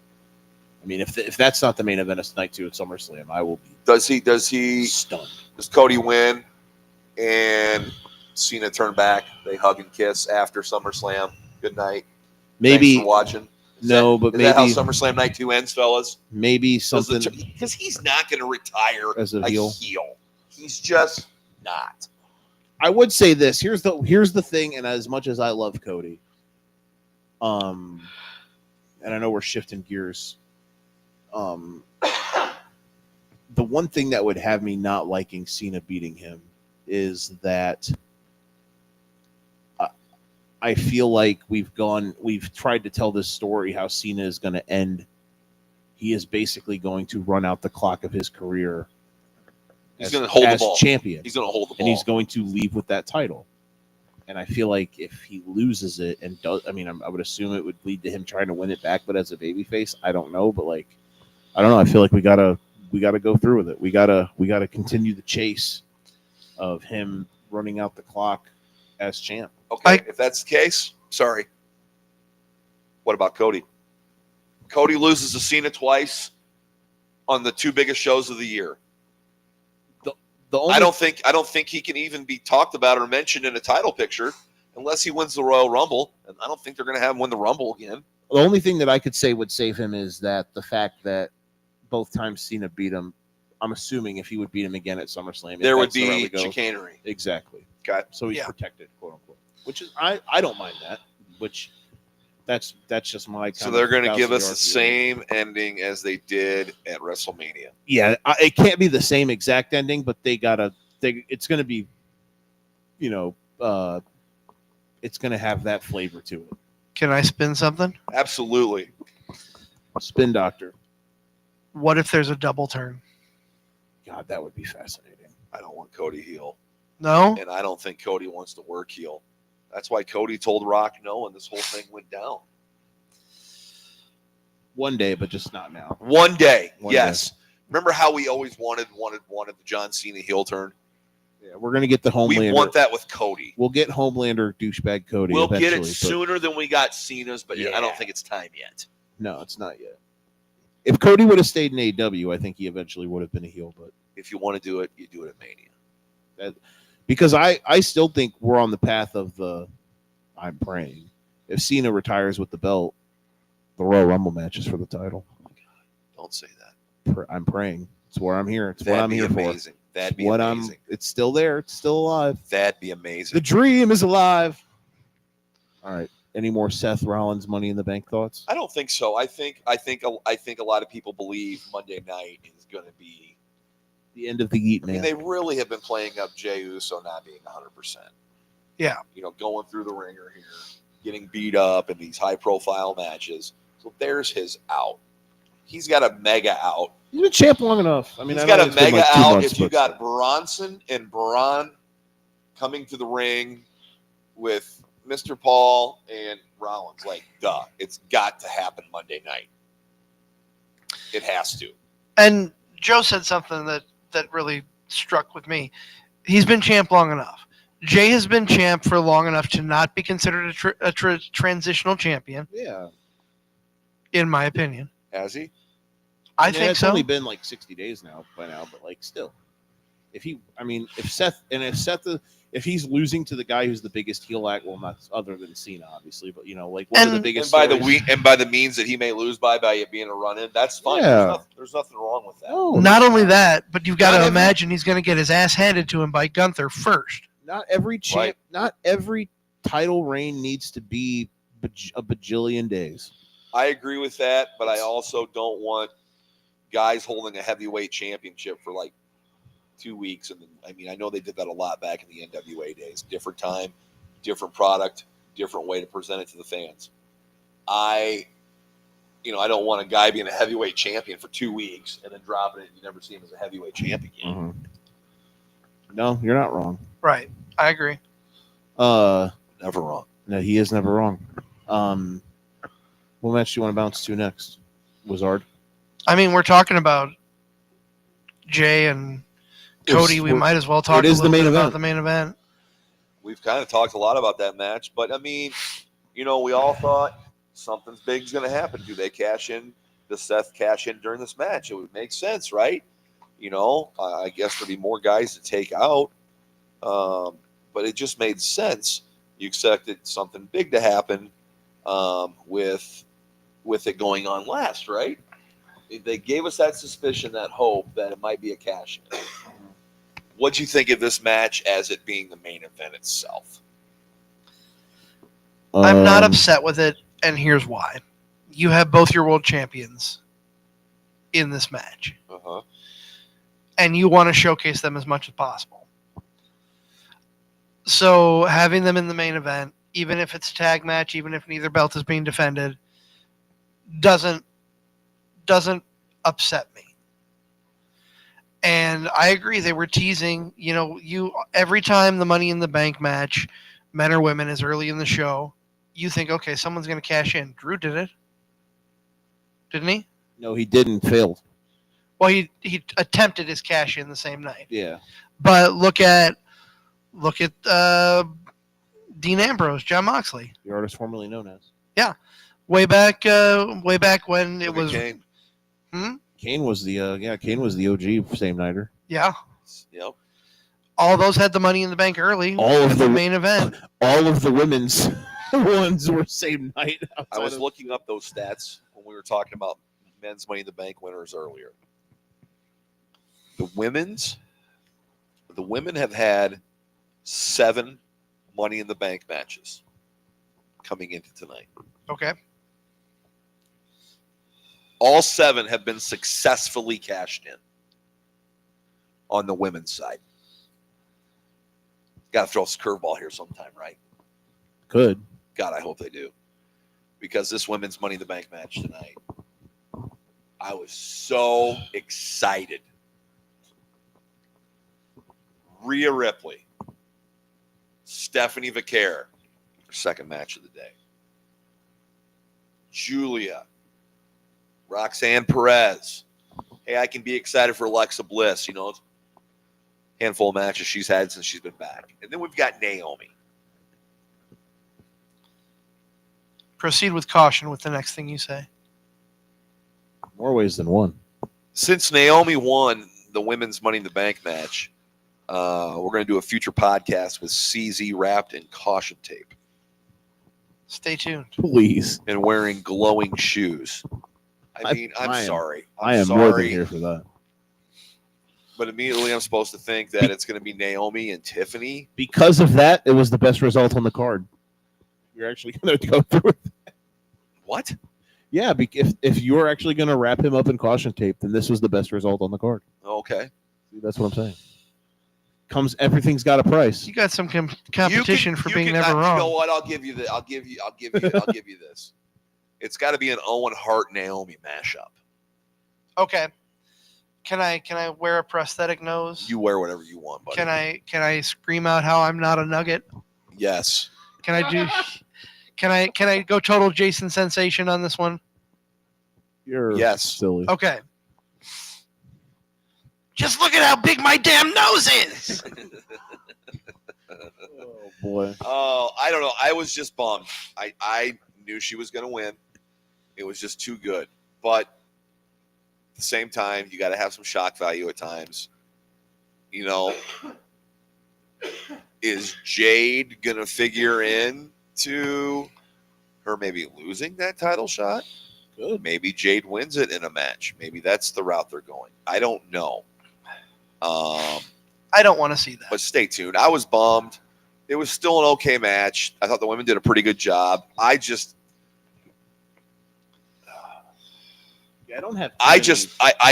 I mean, if that's not the main event of night 2 at SummerSlam, I will be Does he stunned. Does Cody win and Cena turn back? They hug and kiss after SummerSlam. Good night. Maybe Thanks for watching. Is that how maybe SummerSlam night 2 ends, fellas? maybe something Because he's not going to retire as a heel. He's just not. I would say this. Here's the thing, and as much as I love Cody, and I know we're shifting gears, the one thing that would have me not liking Cena beating him is that I feel like we've tried to tell this story how Cena is going to end. He is basically going to run out the clock of his career. He's going to hold the ball. Champion. He's going to hold the ball. And he's going to leave with that title. And I feel like if he loses it and does, I would assume it would lead to him trying to win it back, but as a babyface, I don't know. But I don't know. I feel like we gotta go through with it. We gotta continue the chase of him running out the clock as champ. Okay, if that's the case, sorry. What about Cody? Cody loses to Cena twice on the 2 biggest shows of the year. The only, I don't think he can even be talked about or mentioned in a title picture unless he wins the Royal Rumble, and I don't think they're going to have him win the Rumble again. the only thing that I could say would save him is that the fact that both times Cena beat him, I'm assuming if he would beat him again at SummerSlam, There would that's the route be we go. chicanery. Exactly. Okay. So he's Yeah. protected, quote unquote. Which is I don't mind that. Which that's just my. So they're going to give us the same. same ending as they did at WrestleMania. Yeah, it can't be the same exact ending, but it's going to be, it's going to have that flavor to it. Can I spin something? Absolutely. Spin Doctor. What if there's a double turn? God, that would be fascinating. I don't want Cody heel, No? and I don't think Cody wants to work heel. That's why Cody told Rock no, and this whole thing went down. One day, but just not now. One day, One yes. Remember how we always wanted the John Cena heel turn? Yeah, we're going to get the Homelander. We want that with Cody. We'll get Homelander douchebag Cody. We'll get it but sooner than we got Cena's, but Yeah. I don't think it's time yet. No, it's not yet. If Cody would have stayed in AEW, I think he eventually would have been a heel. But If you want to do it, you do it at Mania. because I still think we're on the path of I'm praying. If Cena retires with the belt, the Royal Rumble match is for the title. Don't say that. I'm praying. It's where I'm here. It's what That'd I'm be here amazing. for. That'd be What amazing. It's still there. It's still alive. That'd be amazing. The dream is alive. All right. Any more Seth Rollins Money in the Bank thoughts? I don't think so. I think a lot of people believe Monday night is going to be. The end of the Yeet I Man. mean, they really have been playing up Jey Uso not being 100%. Yeah. Going through the ringer here, getting beat up in these high-profile matches. So there's his out. He's got a mega out. He's been champ long enough. I mean, He's I got know a it's been mega like 2 out. months, If you but got still. Bronson and Braun coming to the ring with Mr. Paul and Rollins, duh, it's got to happen Monday night. It has to. And Joe said something that really struck with me. He's been champ long enough. Jay has been champ for long enough to not be considered a transitional champion, Yeah. in my opinion. Has he? I think it's so. only been like 60 days now by now, but still. If he's losing to the guy who's the biggest heel act, well, not other than Cena, obviously, but one of the And biggest And by the means that he may lose by it being a run-in, that's fine. Yeah. There's nothing wrong with that. No, Not only that, but you've got Not to every- imagine he's going to get his ass handed to him by Gunther first. not every champ, Right. not every title reign needs to be a bajillion days. I agree with that, but I also don't want guys holding a heavyweight championship for 2 weeks. And I know they did that a lot back in the NWA days. Different time, different product, different way to present it to the fans. I don't want a guy being a heavyweight champion for 2 weeks and then dropping it and you never see him as a heavyweight champion again. No, you're not wrong. Right. I agree. Never wrong. No, he is never wrong. What match do you want to bounce to next? Wizard? I mean, we're talking about Jay and Cody. We might as well talk it is a little the main bit about event. the main event. We've kind of talked a lot about that match, but we all thought something's big's going to happen. Do they cash in? Does Seth cash in during this match? It would make sense, right? I guess there'd be more guys to take out, but it just made sense. You expected something big to happen with it going on last, right? They gave us that suspicion, that hope that it might be a cash-in. What'd you think of this match as it being the main event itself? I'm not upset with it, and here's why. You have both your world champions in this match, Uh-huh. and you want to showcase them as much as possible. So having them in the main event, even if it's a tag match, even if neither belt is being defended, doesn't upset me. And I agree, they were teasing, every time the Money in the Bank match, men or women, is early in the show, you think, okay, someone's going to cash in. Drew did it. Didn't he? No, he didn't. Failed. Well, he attempted his cash in the same night. Yeah. But look at Look at Dean Ambrose, John Moxley. The artist formerly known as. Way back when it Look at was. Kane. Kane was the Kane was the OG same nighter. Yeah. Yep. All those had the Money in the Bank early. All of at the main event. All of the women's ones were same night. I was looking up those stats when we were talking about men's Money in the Bank winners earlier. The women have had 7 Money in the Bank matches coming into tonight. Okay. All 7 have been successfully cashed in on the women's side. Got to throw a curveball here sometime, right? Good. God, I hope they do. Because this women's Money in the Bank match tonight, I was so excited. Rhea Ripley, Stephanie Vaquer, her second match of the day. Julia, Roxanne Perez. Hey, I can be excited for Alexa Bliss. You know, handful of matches she's had since she's been back. And then we've got Naomi. Proceed with caution with the next thing you say. More ways than one. Since Naomi won the women's Money in the Bank match, we're going to do a future podcast with CZ wrapped in caution tape Stay tuned. Please. and wearing glowing shoes. I mean, I'm sorry. I am more than here for that. But immediately I'm supposed to think that it's going to be Naomi and Tiffany. Because of that, it was the best result on the card. You're actually going to go through it. What? Yeah, if you're actually going to wrap him up in caution tape, then this was the best result on the card. Okay. That's what I'm saying. Everything's got a price. You got some competition for being never wrong. You know what? I'll give you this. It's got to be an Owen Hart Naomi mashup. Okay. Can I wear a prosthetic nose? You wear whatever you want, buddy. Can I scream out how I'm not a nugget? Yes. Can I go total Jason Sensation on this one? You're Yes. silly. Okay. Just look at how big my damn nose is. Oh boy. Oh, I don't know. I was just bummed. I knew she was going to win. It was just too good. But at the same time, you got to have some shock value at times. You know, is Jade going to figure in to her maybe losing that title shot? Good. Maybe Jade wins it in a match. Maybe that's the route they're going. I don't know. I don't want to see that. But stay tuned. I was bummed. It was still an okay match. I thought the women did a pretty good job. I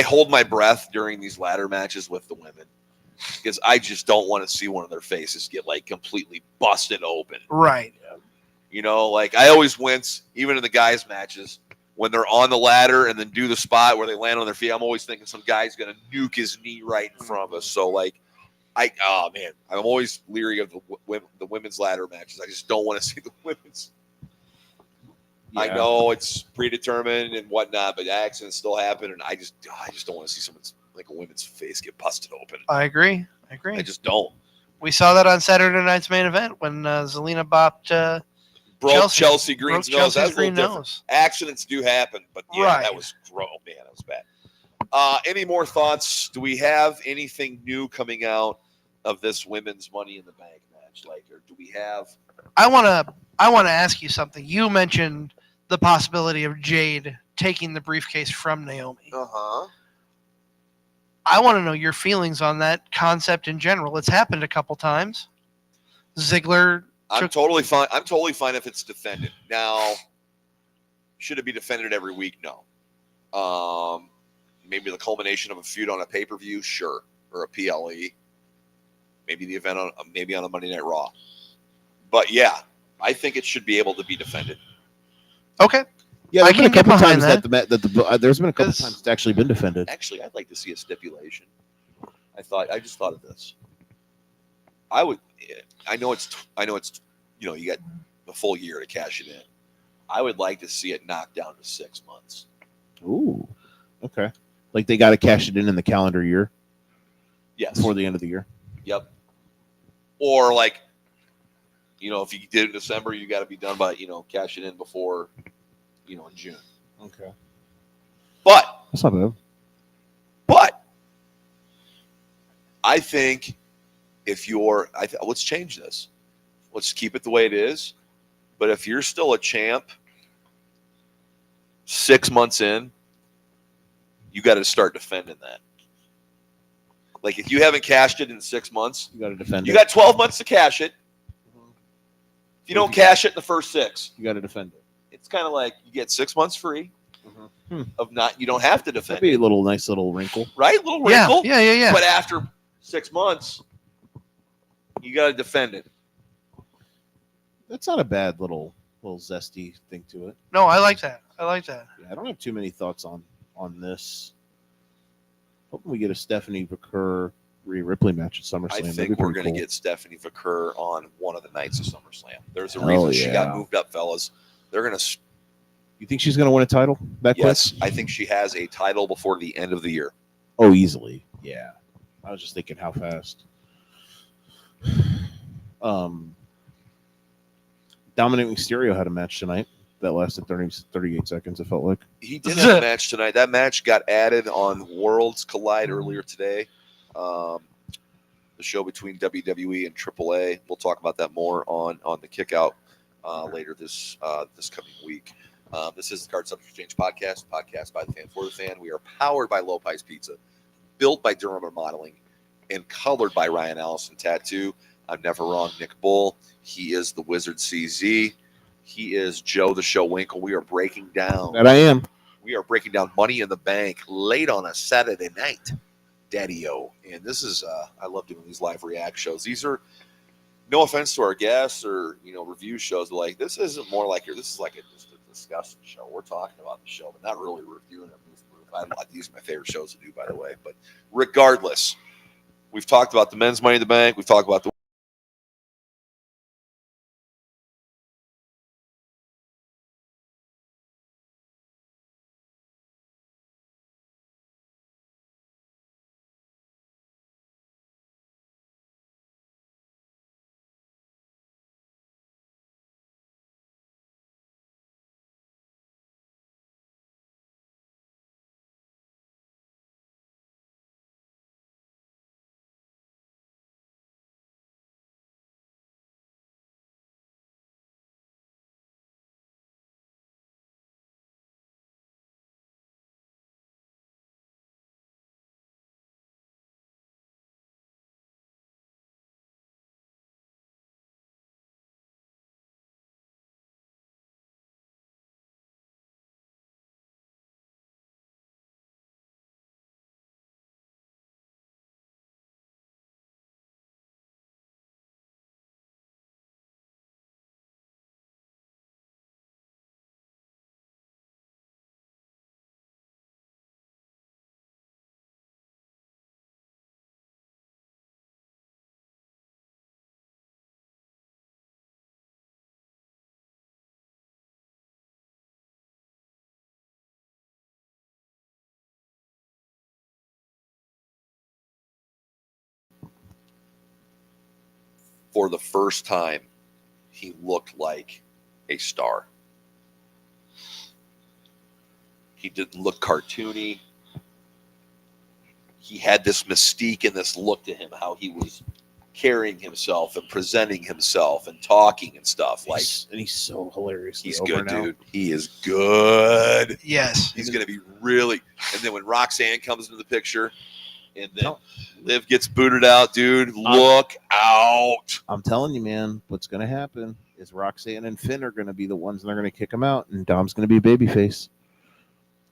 hold my breath during these ladder matches with the women because I just don't want to see one of their faces get like completely busted open. Right. You know, like I always wince, even in the guys' matches, when they're on the ladder and then do the spot where they land on their feet. I'm always thinking some guy's going to nuke his knee right in front of us. So, like, I'm always leery of the women's ladder matches. I just don't want to see the women's. Yeah. I know it's predetermined and whatnot, but accidents still happen, and I just don't want to see someone's like a women's face get busted open. I agree. I just don't. We saw that on Saturday night's main event when Zelina bopped broke Chelsea Green's nose. Chelsea's green nose. Accidents do happen, but yeah, right. That was gross. Man, that was bad. Any more thoughts? Do we have anything new coming out of this women's Money in the Bank match? Like, or do we have? I want to ask you something. You mentioned the possibility of Jade taking the briefcase from Naomi. I want to know your feelings on that concept in general. It's happened a couple times. Ziggler. I'm totally fine. I'm totally fine if it's defended. Now, should it be defended every week? No. Maybe the culmination of a feud on a pay-per-view, sure, or a PLE. Maybe the event on a Monday Night Raw. But yeah, I think it should be able to be defended. Okay. Yeah, there's been a couple times there's been a couple times it's actually been defended. Actually, I'd like to see a stipulation. I just thought of this. I know it's you got the full year to cash it in. I would like to see it knocked down to 6 months. Ooh. Okay. Like they got to cash it in the calendar year. Yes. Before the end of the year. Yep. Or like, if you did it in December, you got to be done by, cash it in before, in June. Okay. But That's not bad. I think let's change this. Let's keep it the way it is. But if you're still a champ 6 months in, you got to start defending that. Like if you haven't cashed it in 6 months, You got to defend you it. got 12 months to cash it. If you don't cash it in the first 6, You got to defend it. it's kind of like you get 6 months free Hmm. of not. You don't have to defend That'd be it, a nice little wrinkle. right? Little Yeah, wrinkle. yeah. But after 6 months, you got to defend it. That's not a bad little zesty thing to it. No, I like that. Yeah, I don't have too many thoughts on this. Hoping we get a Stephanie Vaquer Rhea Ripley match at SummerSlam. I That'd think be we're pretty going to cool. get Stephanie Vaquer on one of the nights of SummerSlam. There's a Hell reason she yeah. got moved up, fellas. They're going to. You think she's going to win a title that Yes, quick? I think she has a title before the end of the year. Oh, easily. Yeah. I was just thinking how fast. Dominic Mysterio had a match tonight that lasted 38 seconds, it felt like. He did have a match tonight. That match got added on Worlds Collide earlier today. The show between WWE and AAA. We'll talk about that more on the Kickout later this coming week. This is the Card Subject Change podcast by the fan for the fan. We are powered by Lopez Pizza, built by Durham Remodeling, and colored by Ryan Allison Tattoo. I'm never wrong, Nick Bull. He is the Wizard CZ. He is Joe the Show Winkel. We are breaking down. That I am. We are breaking down Money in the Bank late on a Saturday night, Daddy-O. And this is, I love doing these live react shows. These are, no offense to our guests or, review shows, but like, this isn't more like this is like just a discussion show. We're talking about the show, but not really reviewing it. These are my favorite shows to do, by the way. But regardless, we've talked about the men's Money in the Bank. We've talked about the for the first time, he looked like a star. He didn't look cartoony. He had this mystique and this look to him, how he was carrying himself and presenting himself and talking and stuff. Like, And he's so hilarious. he's good, dude. He is good. Yes. He's going to be really. And then when Roxanne comes into the picture, and then Liv gets booted out, dude, look out. I'm telling you, man, what's going to happen is Roxanne and Finn are going to be the ones that are going to kick him out, and Dom's going to be a babyface.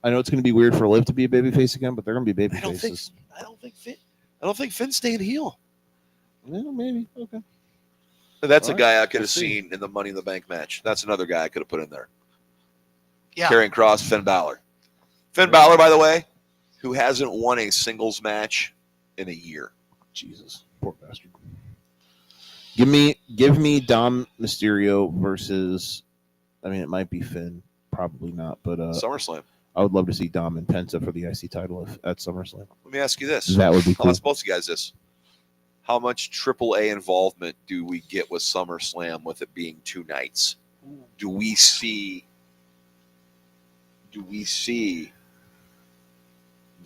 I know it's going to be weird for Liv to be a babyface again, but they're going to be babyfaces. I don't think Finn's staying heel. Well, maybe. Okay. That's All a guy I could we'll have see. seen in the Money in the Bank match. That's another guy I could have put in there. Yeah. Karrion Kross, Finn Balor. Finn Balor, by the way, who hasn't won a singles match in a year. Jesus, poor bastard. Give me Dom Mysterio versus. I mean, it might be Finn, probably not, but SummerSlam. I would love to see Dom and Penta for the IC title at SummerSlam. Let me ask you this. That would be I'll cool. ask both you guys this. How much AAA involvement do we get with SummerSlam with it being 2 nights? Do we see the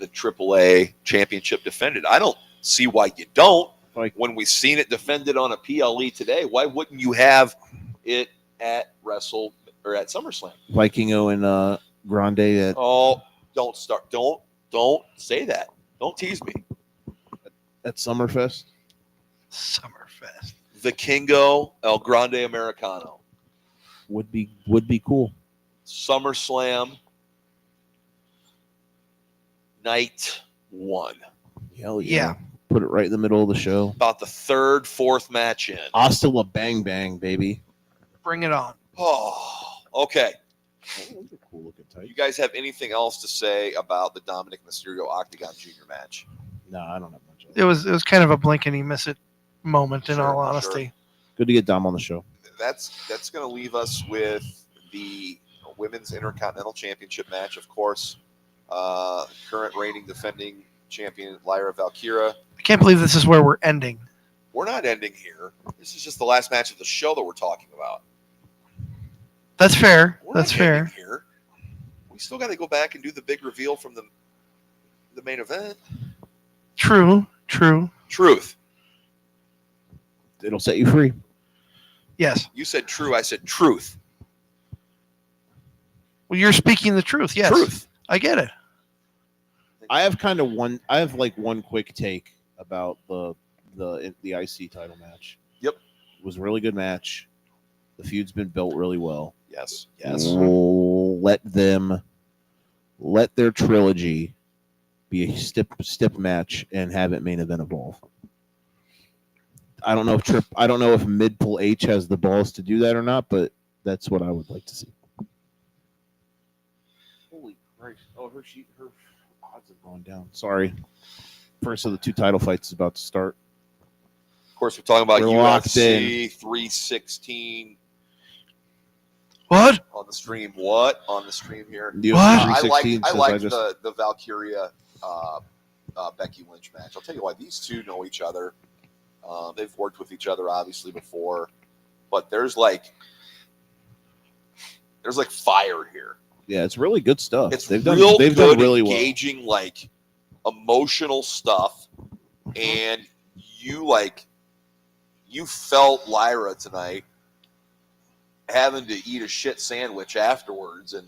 AAA championship defended? I don't see why you don't. Like, When we've seen it defended on a PLE today, why wouldn't you have it at SummerSlam? Vikingo and Grande at Oh, don't start. Don't say that. Don't tease me. Summerfest. Summerfest. Vikingo, El Grande Americano. Would be cool. SummerSlam night 1. Hell Yeah. Put it right in the middle of the show. About the 3rd, 4th match in. Hasta la bang bang, baby. Bring it on. Oh, okay. Cool looking You tight. guys have anything else to say about the Dominic Mysterio Octagon Jr. match? No, I don't have much. It was kind of a blink and you miss it moment, in Sure, all honesty. Good to get Dom on the show. That's going to leave us with the Women's Intercontinental Championship match, of course. Current reigning defending champion Lyra Valkyria. I can't believe this is where we're ending. We're not ending here. This is just the last match of the show that we're talking about. That's fair. We're That's not fair. ending here. We still got to go back and do the big reveal from the main event. True. Truth. It'll set you free. You Yes. said true. I said truth. Well, you're speaking the truth. Yes. Truth. I get it. I have one quick take about the IC title match. Yep. It was a really good match. The feud's been built really well. Yes. Let their trilogy be a step match and have it main event evolve. I don't know if Mid-Pull H has the balls to do that or not, but that's what I would like to see. Holy Christ! Oh, her odds have gone down. Sorry. First of the 2 title fights is about to start. Of course, we're talking about We're locked UFC 316 What? on the stream. What on the stream here? UFC What? I 316 like says the Valkyria Becky Lynch match. I'll tell you why. These two know each other. They've worked with each other obviously before, but there's like fire here. Yeah, it's really good stuff. They've done good, really well. engaging, like emotional stuff, and you felt Lyra tonight having to eat a shit sandwich afterwards, and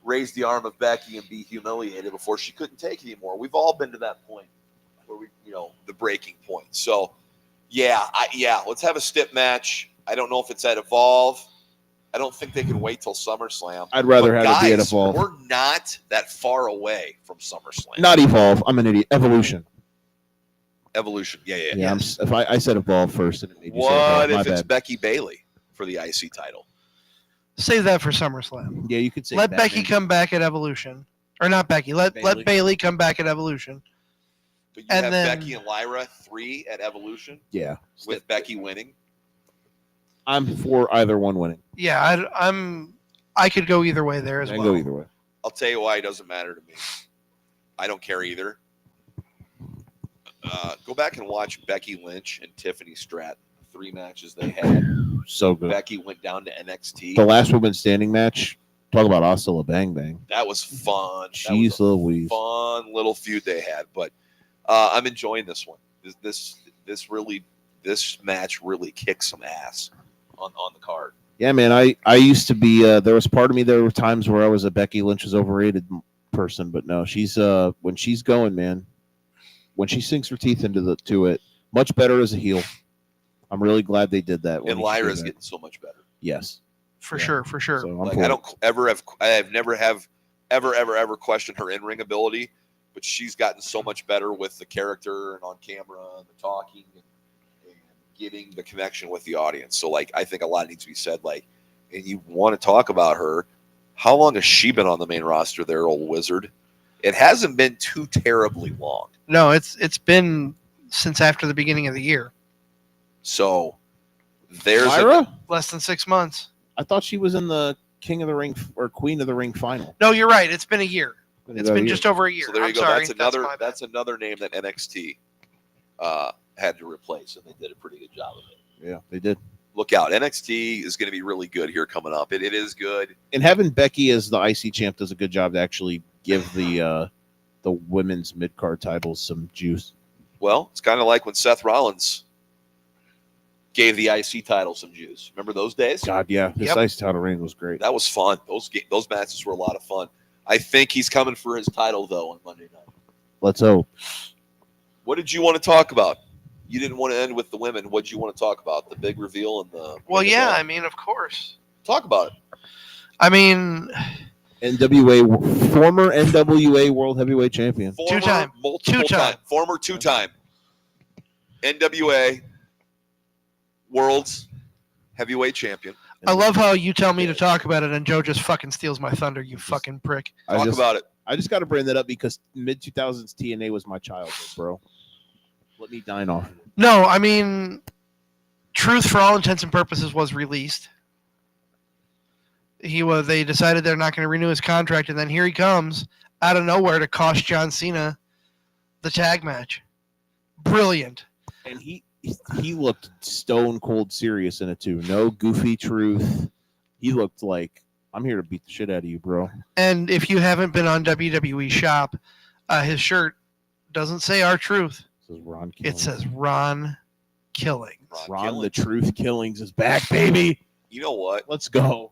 raise the arm of Becky and be humiliated before she couldn't take it anymore. We've all been to that point where the breaking point. So let's have a stip match. I don't know if it's at Evolve. I don't think they can wait till SummerSlam. I'd rather But have it be at guys, Evolve. We're not that far away from SummerSlam. Not Evolve. I'm an idiot. Evolution. Evolution. Yeah. Yeah. If I said Evolve first, and it made you say What Evolve, if my it's bad. Becky Bailey for the IC title? Save that for SummerSlam. Yeah, you could say. Let Batman. Becky come back at Evolution. Or not Becky. Let Bailey come back at Evolution. But you And have then- Becky and Lyra 3 at Evolution Yeah, with Becky winning. I'm for either one winning. Yeah, I could go either way there as I well. can go either way. I'll tell you why it doesn't matter to me. I don't care either. Go back and watch Becky Lynch and Tiffany Stratton. 3 matches they had. So good. Becky went down to NXT. The last woman standing match. Talk about Hasta la Bang Bang. That was fun. That Jeez was a Louise. fun little feud they had. But I'm enjoying this one. This match really kicks some ass on the card. Yeah, man. I used to be. There was part of me. There were times where I was a Becky Lynch is overrated person, but no, she's when she's going, man. When she sinks her teeth into it, much better as a heel. I'm really glad they did that. And Lyra's getting so much better. yes, For Yeah. sure. so I'm Like for I it. don't I have never ever questioned her in-ring ability, but she's gotten so much better with the character and on camera and the talking and getting the connection with the audience. So I think a lot needs to be said. And you want to talk about her? How long has she been on the main roster there, old wizard? It hasn't been too terribly long. No, it's been since after the beginning of the year. So there's Lyra. Less than 6 months. I thought she was in the King of the Ring or Queen of the Ring final. No, you're right. It's been a year. It's been just over a year. So there you I'm go. sorry. That's another my bad. that's another name that NXT had to replace, and they did a pretty good job of it. Yeah, they did. Look out. NXT is going to be really good here coming up. It is good. And having Becky as the IC champ does a good job to actually give the women's mid-card titles some juice. Well, it's kind of like when Seth Rollins gave the IC title some juice. Remember those days? God, yeah. His IC title reign was great. That was fun. Those matches were a lot of fun. I think he's coming for his title, though, on Monday night. Let's hope. What did you want to talk about? You didn't want to end with the women. What did you want to talk about? The big reveal and the... Well, yeah, I mean, of course. Talk about it. I mean... former NWA World Heavyweight Champion. Former two-time NWA World's Heavyweight Champion. I love how you tell me to talk about it and Joe just fucking steals my thunder, you fucking prick. Talk about it. I just got to bring that up because mid-2000s TNA was my childhood, bro. Let me dine off of it. No, I mean, Truth, for all intents and purposes, was released. They decided they're not going to renew his contract, and then here he comes out of nowhere to cost John Cena the tag match. Brilliant. And he looked stone cold serious in it too. No goofy Truth. He looked like, I'm here to beat the shit out of you, bro. And if you haven't been on WWE Shop, his shirt doesn't say R-Truth. It says Ron Killings. It says Ron Killings. Ron the Truth Killings is back, baby. You know what? Let's go.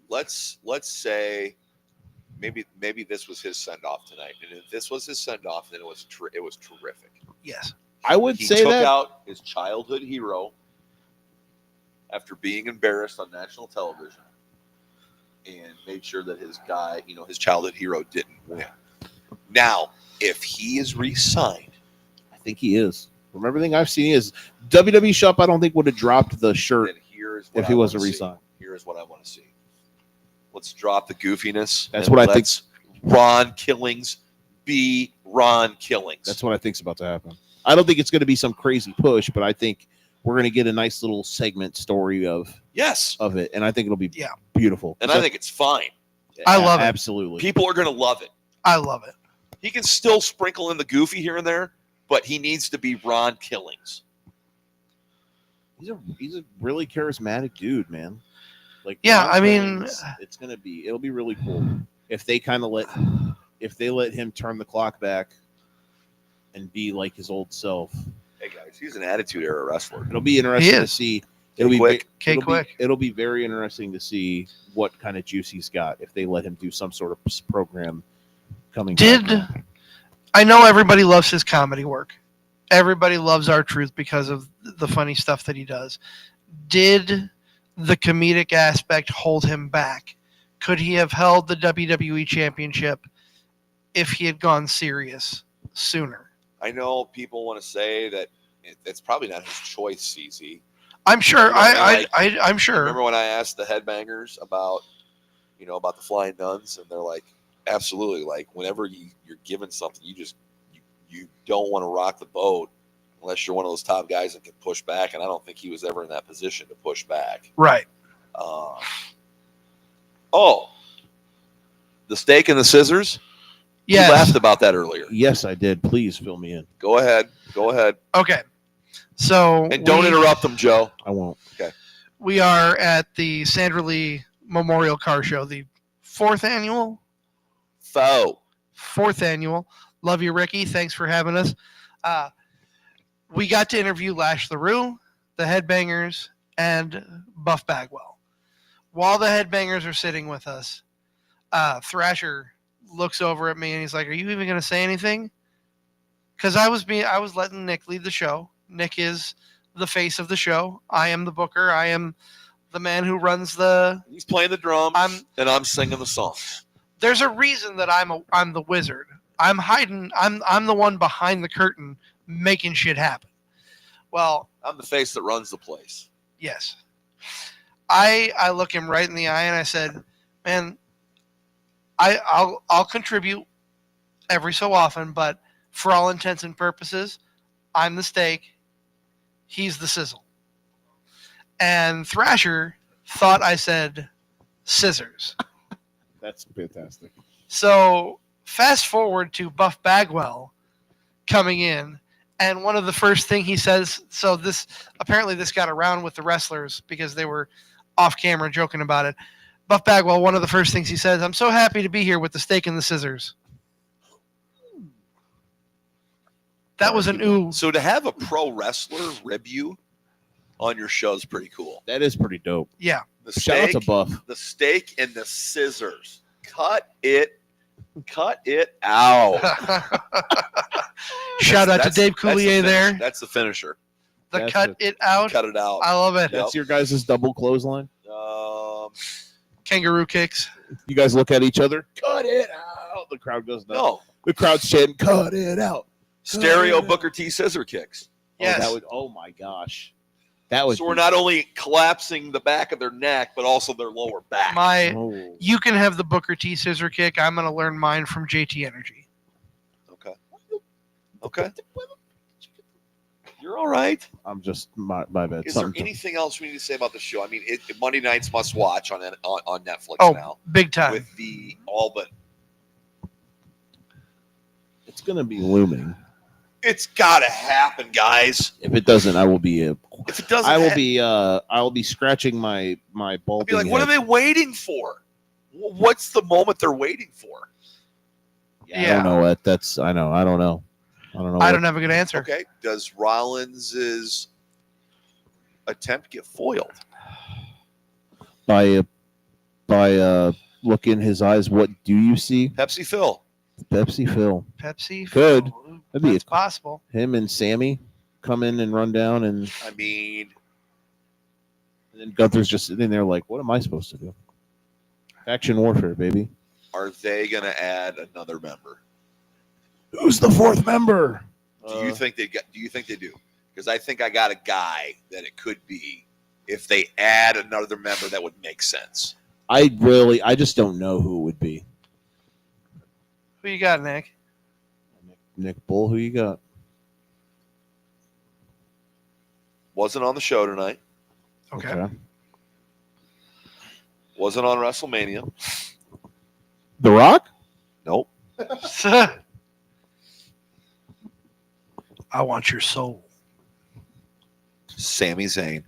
Let's say maybe this was his send off tonight, and if this was his send off, then it was terrific. Yes, I would say he took that out his childhood hero after being embarrassed on national television, and made sure that his guy, his childhood hero, didn't win. Now, if he is re-signed, I think he is. From everything I've seen, he is. WWE Shop, I don't think would have dropped the shirt if he wasn't re-signed. Here's what I want to see. Let's drop the goofiness. That's what I think. Ron Killings be Ron Killings. That's what I think's about to happen. I don't think it's going to be some crazy push, but I think we're going to get a nice little segment story of it, and I think it'll be beautiful. And I think it's fine. I love it. Absolutely. People are going to love it. I love it. He can still sprinkle in the goofy here and there, but he needs to be Ron Killings. He's a really charismatic dude, man. Like, yeah, I mean, it'll be really cool if they let him turn the clock back and be like his old self. Hey guys, he's an Attitude Era wrestler. It'll be interesting to see. It'll be very interesting to see what kind of juice he's got if they let him do some sort of program coming. I know everybody loves his comedy work. Everybody loves R-Truth because of the funny stuff that he does. Did the comedic aspect hold him back? Could he have held the WWE Championship if he had gone serious sooner? I know people want to say that it's probably not his choice, CZ. I'm sure. I'm sure. Remember when I asked the Headbangers about the Flying Nuns, and they're like, absolutely. Like, whenever you're given something, you don't want to rock the boat unless you're one of those top guys that can push back. And I don't think he was ever in that position to push back. Right. The steak and the scissors. Yes. You laughed about that earlier. Yes, I did. Please fill me in. Go ahead. Okay. So and don't interrupt them, Joe. I won't. Okay. We are at the Sandra Lee Memorial Car Show, the fourth annual. Love you, Ricky. Thanks for having us. We got to interview Lash LaRue, the Headbangers, and Buff Bagwell. While the Headbangers are sitting with us, Thrasher looks over at me and he's like, "Are you even going to say anything?" Because I was letting Nick lead the show. Nick is the face of the show. I am the booker. I am the man who runs the. He's playing the drums, and I'm singing the songs. There's a reason that I'm the wizard. I'm hiding. I'm the one behind the curtain making shit happen. Well, I'm the face that runs the place. Yes. I look him right in the eye and I said, "Man, I'll contribute every so often, but for all intents and purposes, I'm the steak. He's the sizzle." And Thrasher thought I said scissors. That's fantastic. So fast forward to Buff Bagwell coming in, And one of the first thing he says, so this got around with the wrestlers because they were off camera joking about it. Buff Bagwell, one of the first things he says, "I'm so happy to be here with the steak and the scissors." That was an ooh. So to have a pro wrestler rib you on your show is pretty cool. That is pretty dope. Yeah. The Shout out steak, to Buff. the steak and the scissors. Cut it out. Shout out to Dave Coulier there. That's the finisher. That's Cut it out. Cut it out. I love it. That's your guys' double clothesline. Kangaroo kicks. You guys look at each other. Cut it out. The crowd goes nuts. No. The crowd's chanting, "Cut it out." Stereo Booker T scissor kicks. Yes. Oh my gosh. That was. So we're not only collapsing the back of their neck, but also their lower back. Oh. You can have the Booker T scissor kick. I'm going to learn mine from JT Energy. Okay. You're all right. I'm just my bad. Is there anything else we need to say about the show? I mean, Monday nights must watch on Netflix now. Big time. With the all but. It's gonna be looming. It's got to happen, guys. If it doesn't, I will be. If it doesn't, I will be scratching my I'll balding be like, what are head. they waiting for? What's the moment they're waiting for? I don't know what that's. I know. I don't know. I don't have a good answer. Okay. Does Rollins's attempt get foiled? By look in his eyes. What do you see? Pepsi Phil. Pepsi Phil. Pepsi. Could. Phil. That'd be That's possible. Him and Sammy come in and run down, and I mean, then Gunther's just sitting there like, what am I supposed to do? Faction warfare, baby. are they going to add another member? Who's the fourth member? Do you think they do? Because I think I got a guy that it could be if they add another member that would make sense. I just don't know who it would be. Who you got, Nick? Nick Bull, who you got? Wasn't on the show tonight. Okay. Wasn't on WrestleMania. The Rock? Nope. I want your soul. Sami Zayn.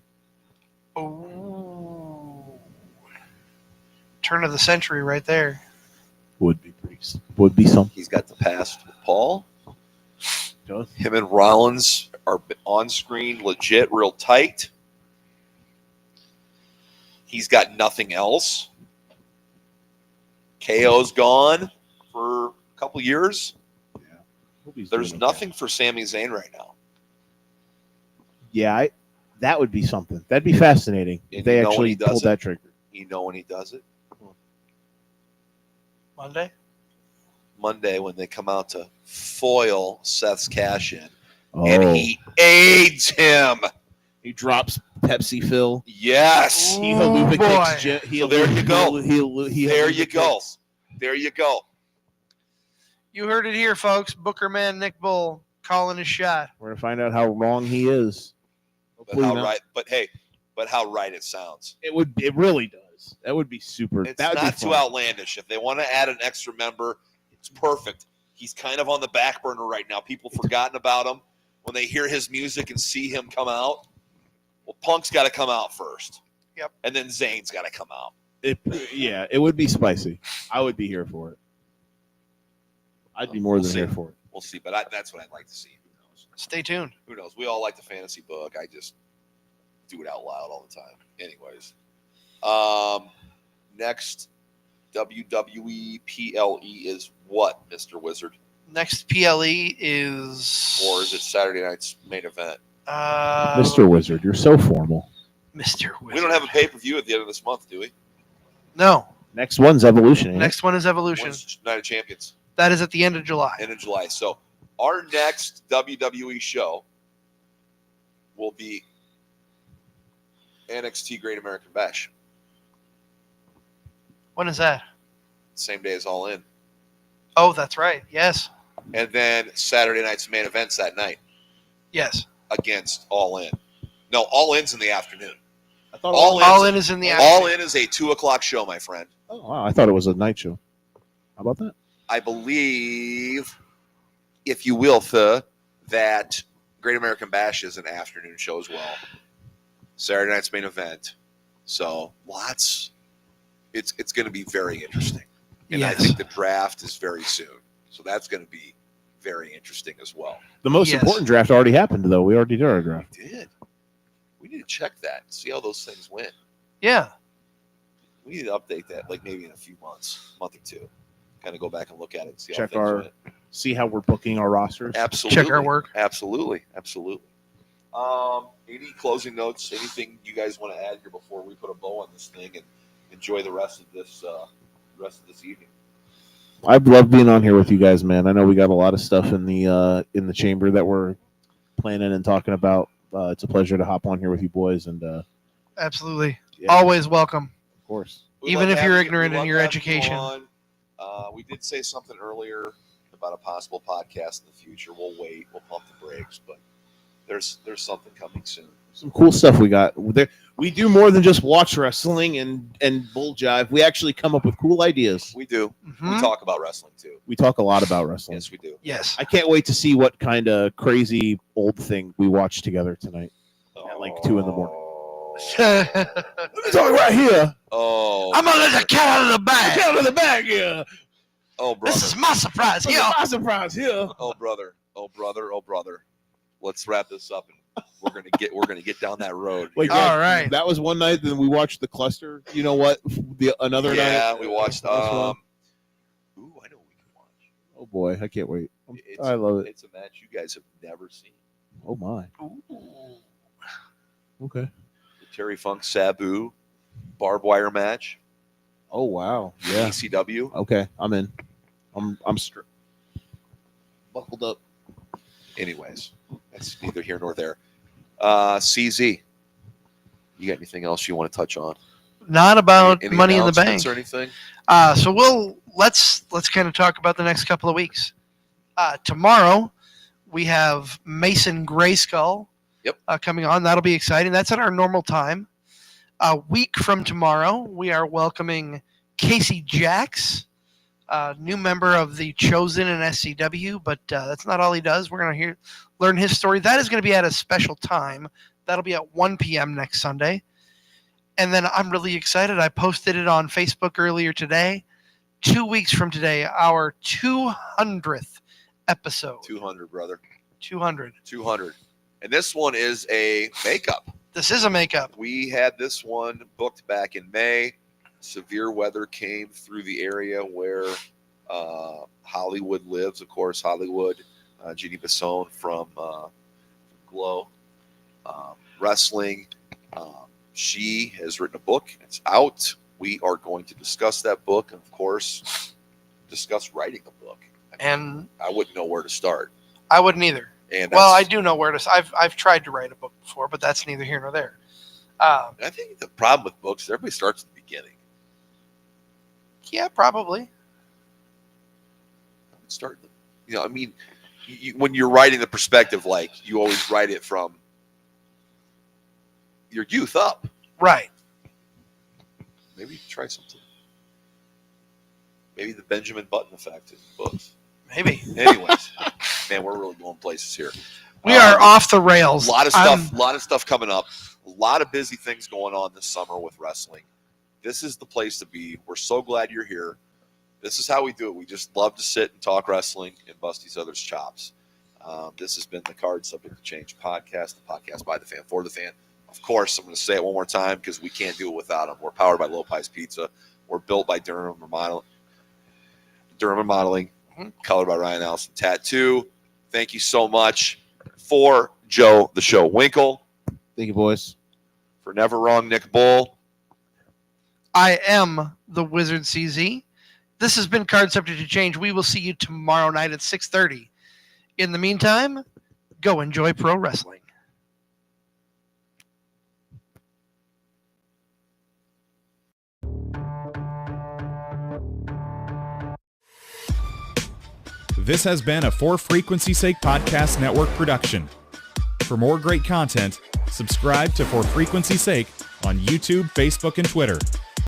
Oh. Turn of the century right there. Would be something. He's got the past with Paul. Does? Him and Rollins are on screen legit, real tight. He's got nothing else. KO's gone for a couple years. There's nothing for Sami Zayn right now. Yeah, that would be something. That'd be fascinating if And they you know when actually he does pulled it? that trigger. You know when he does it? Monday when they come out to foil Seth's cash in. Oh, And he aids him. he drops Pepsi Phil. Yes. He Ooh, lubricates. boy. So there you go. There you go. lubricates. There you go. You heard it here, folks. Booker man Nick Bull calling his shot. We're gonna find out how wrong he is. But Hopefully how not. right? But hey, how right it sounds. It really does. That would be super. It's that would not be too fun. outlandish. If they want to add an extra member, it's perfect. He's kind of on the back burner right now. People forgotten about him. When they hear his music and see him come out, well, Punk's got to come out first. Yep. And then Zayn's got to come out. It would be spicy. I would be here for it. I'd be more We'll than see. here for it. We'll see. But that's what I'd like to see. Who knows? Stay tuned. Who knows? We all like the fantasy book. I just do it out loud all the time. Anyways. Next WWE PLE is what, Mr. Wizard? Next PLE is. Or is it Saturday night's main event? Mr. Wizard, you're so formal. Mr. Wizard. We don't have a pay-per-view at the end of this month, do we? No. Next one's Evolution. ain't it? Next one is Evolution. When's Night of Champions? That is at the end of July. End of July. So our next WWE show will be NXT Great American Bash. When is that? Same day as All In. Oh, that's right. Yes. And then Saturday night's main events that night Yes. against All In. No, All In's in the afternoon. I thought All In is in the afternoon. All In is a 2:00 show, my friend. Oh, wow. I thought it was a night show. How about that? I believe, if you will, that Great American Bash is an afternoon show as well. Saturday night's main event. So lots. It's going to be very interesting. And Yes. I think the draft is very soon. So that's going to be very interesting as well. The most Yes. important draft already happened, though. We already did our draft. We did. We need to check that. See how those things went. Yeah. We need to update that like maybe in a few months, month or two. Kind of go back and look at it and see Check how things went. See how we're booking our rosters. Absolutely. Check our work. Absolutely. Any closing notes? Anything you guys want to add here before we put a bow on this thing and enjoy the rest of this evening? I've loved being on here with you guys, man. I know we got a lot of stuff in the chamber that we're planning and talking about. It's a pleasure to hop on here with you boys, and Absolutely. yeah, Always welcome. of course. We Even love if you're having you. ignorant We in love your having you education. on. We did say something earlier about a possible podcast in the future. We'll wait. We'll pump the brakes, but there's something coming soon. Some cool stuff we got. We do more than just watch wrestling and bull jive. We actually come up with cool ideas. We do. Mhm. We talk about wrestling too. We talk a lot about wrestling. Yes, we do. Yes. I can't wait to see what kind of crazy old thing we watch together tonight. At like 2 in the morning. I'm We're talking right here. Oh, gonna let the cat out of the bag. Out of the bag here. oh, brother. This is my surprise. This is Yo. my surprise here. Oh, brother. Oh, brother. Oh, brother. Let's wrap this up, and we're gonna get down that road. Like All that, right. That was one night. Then we watched the cluster. You know what? Another night. Yeah, we watched. This one. Ooh, I know what we can watch. Oh boy, I can't wait. It's, I love it. It's a match you guys have never seen. Oh my. Okay. The Terry Funk Sabu barbed wire match. Oh wow. Yeah. ECW. Okay, I'm in. I'm buckled up. Anyways, that's neither here nor there. CZ, you got anything else you want to touch on? Not about Any Money in the Bank. announcements or anything? So let's kind of talk about the next couple of weeks. Tomorrow we have Mason Grayskull coming on. That'll be exciting. That's at our normal time. A week from tomorrow, we are welcoming Casey Jacks, new member of the Chosen and SCW, but that's not all he does. We're going to learn his story. That is going to be at a special time. That'll be at 1 p.m. next Sunday. And then I'm really excited. I posted it on Facebook earlier today. 2 weeks from today, our 200th episode. 200, brother. 200. 200. And this one is a makeup. This is a makeup. We had this one booked back in May. Severe weather came through the area where Hollywood lives. Of course, Hollywood, Jeannie Basone from Glow Wrestling. She has written a book. It's out. We are going to discuss that book and, of course, discuss writing a book. And I wouldn't know where to start. I wouldn't either. And Well, I do know where to. I've tried to write a book before, but that's neither here nor there. I think the problem with books is everybody starts at the beginning. Yeah, probably. I would start, I mean, when you're writing the perspective, like you always write it from your youth up. Right. Maybe you can try something. Maybe the Benjamin Button effect in books. Maybe. Anyways, man, we're really going places here. We are off the rails. A lot of stuff coming up. A lot of busy things going on this summer with wrestling. This is the place to be. We're so glad you're here. This is how we do it. We just love to sit and talk wrestling and bust each other's chops. This has been the Card Subject to Change podcast, the podcast by the fan for the fan. Of course, I'm going to say it one more time because we can't do it without them. We're powered by Low Pies Pizza. We're built by Durham Remodeling, colored by Ryan Allison Tattoo. Thank you so much for Joe the Show Winkel. Thank you, boys. For Never Wrong Nick Bull. I am the Wizard CZ. This has been Card Subject to Change. We will see you tomorrow night at 6:30. In the meantime, go enjoy pro wrestling. This has been a For Frequency's Sake Podcast Network production. For more great content, subscribe to For Frequency's Sake on YouTube, Facebook, and Twitter.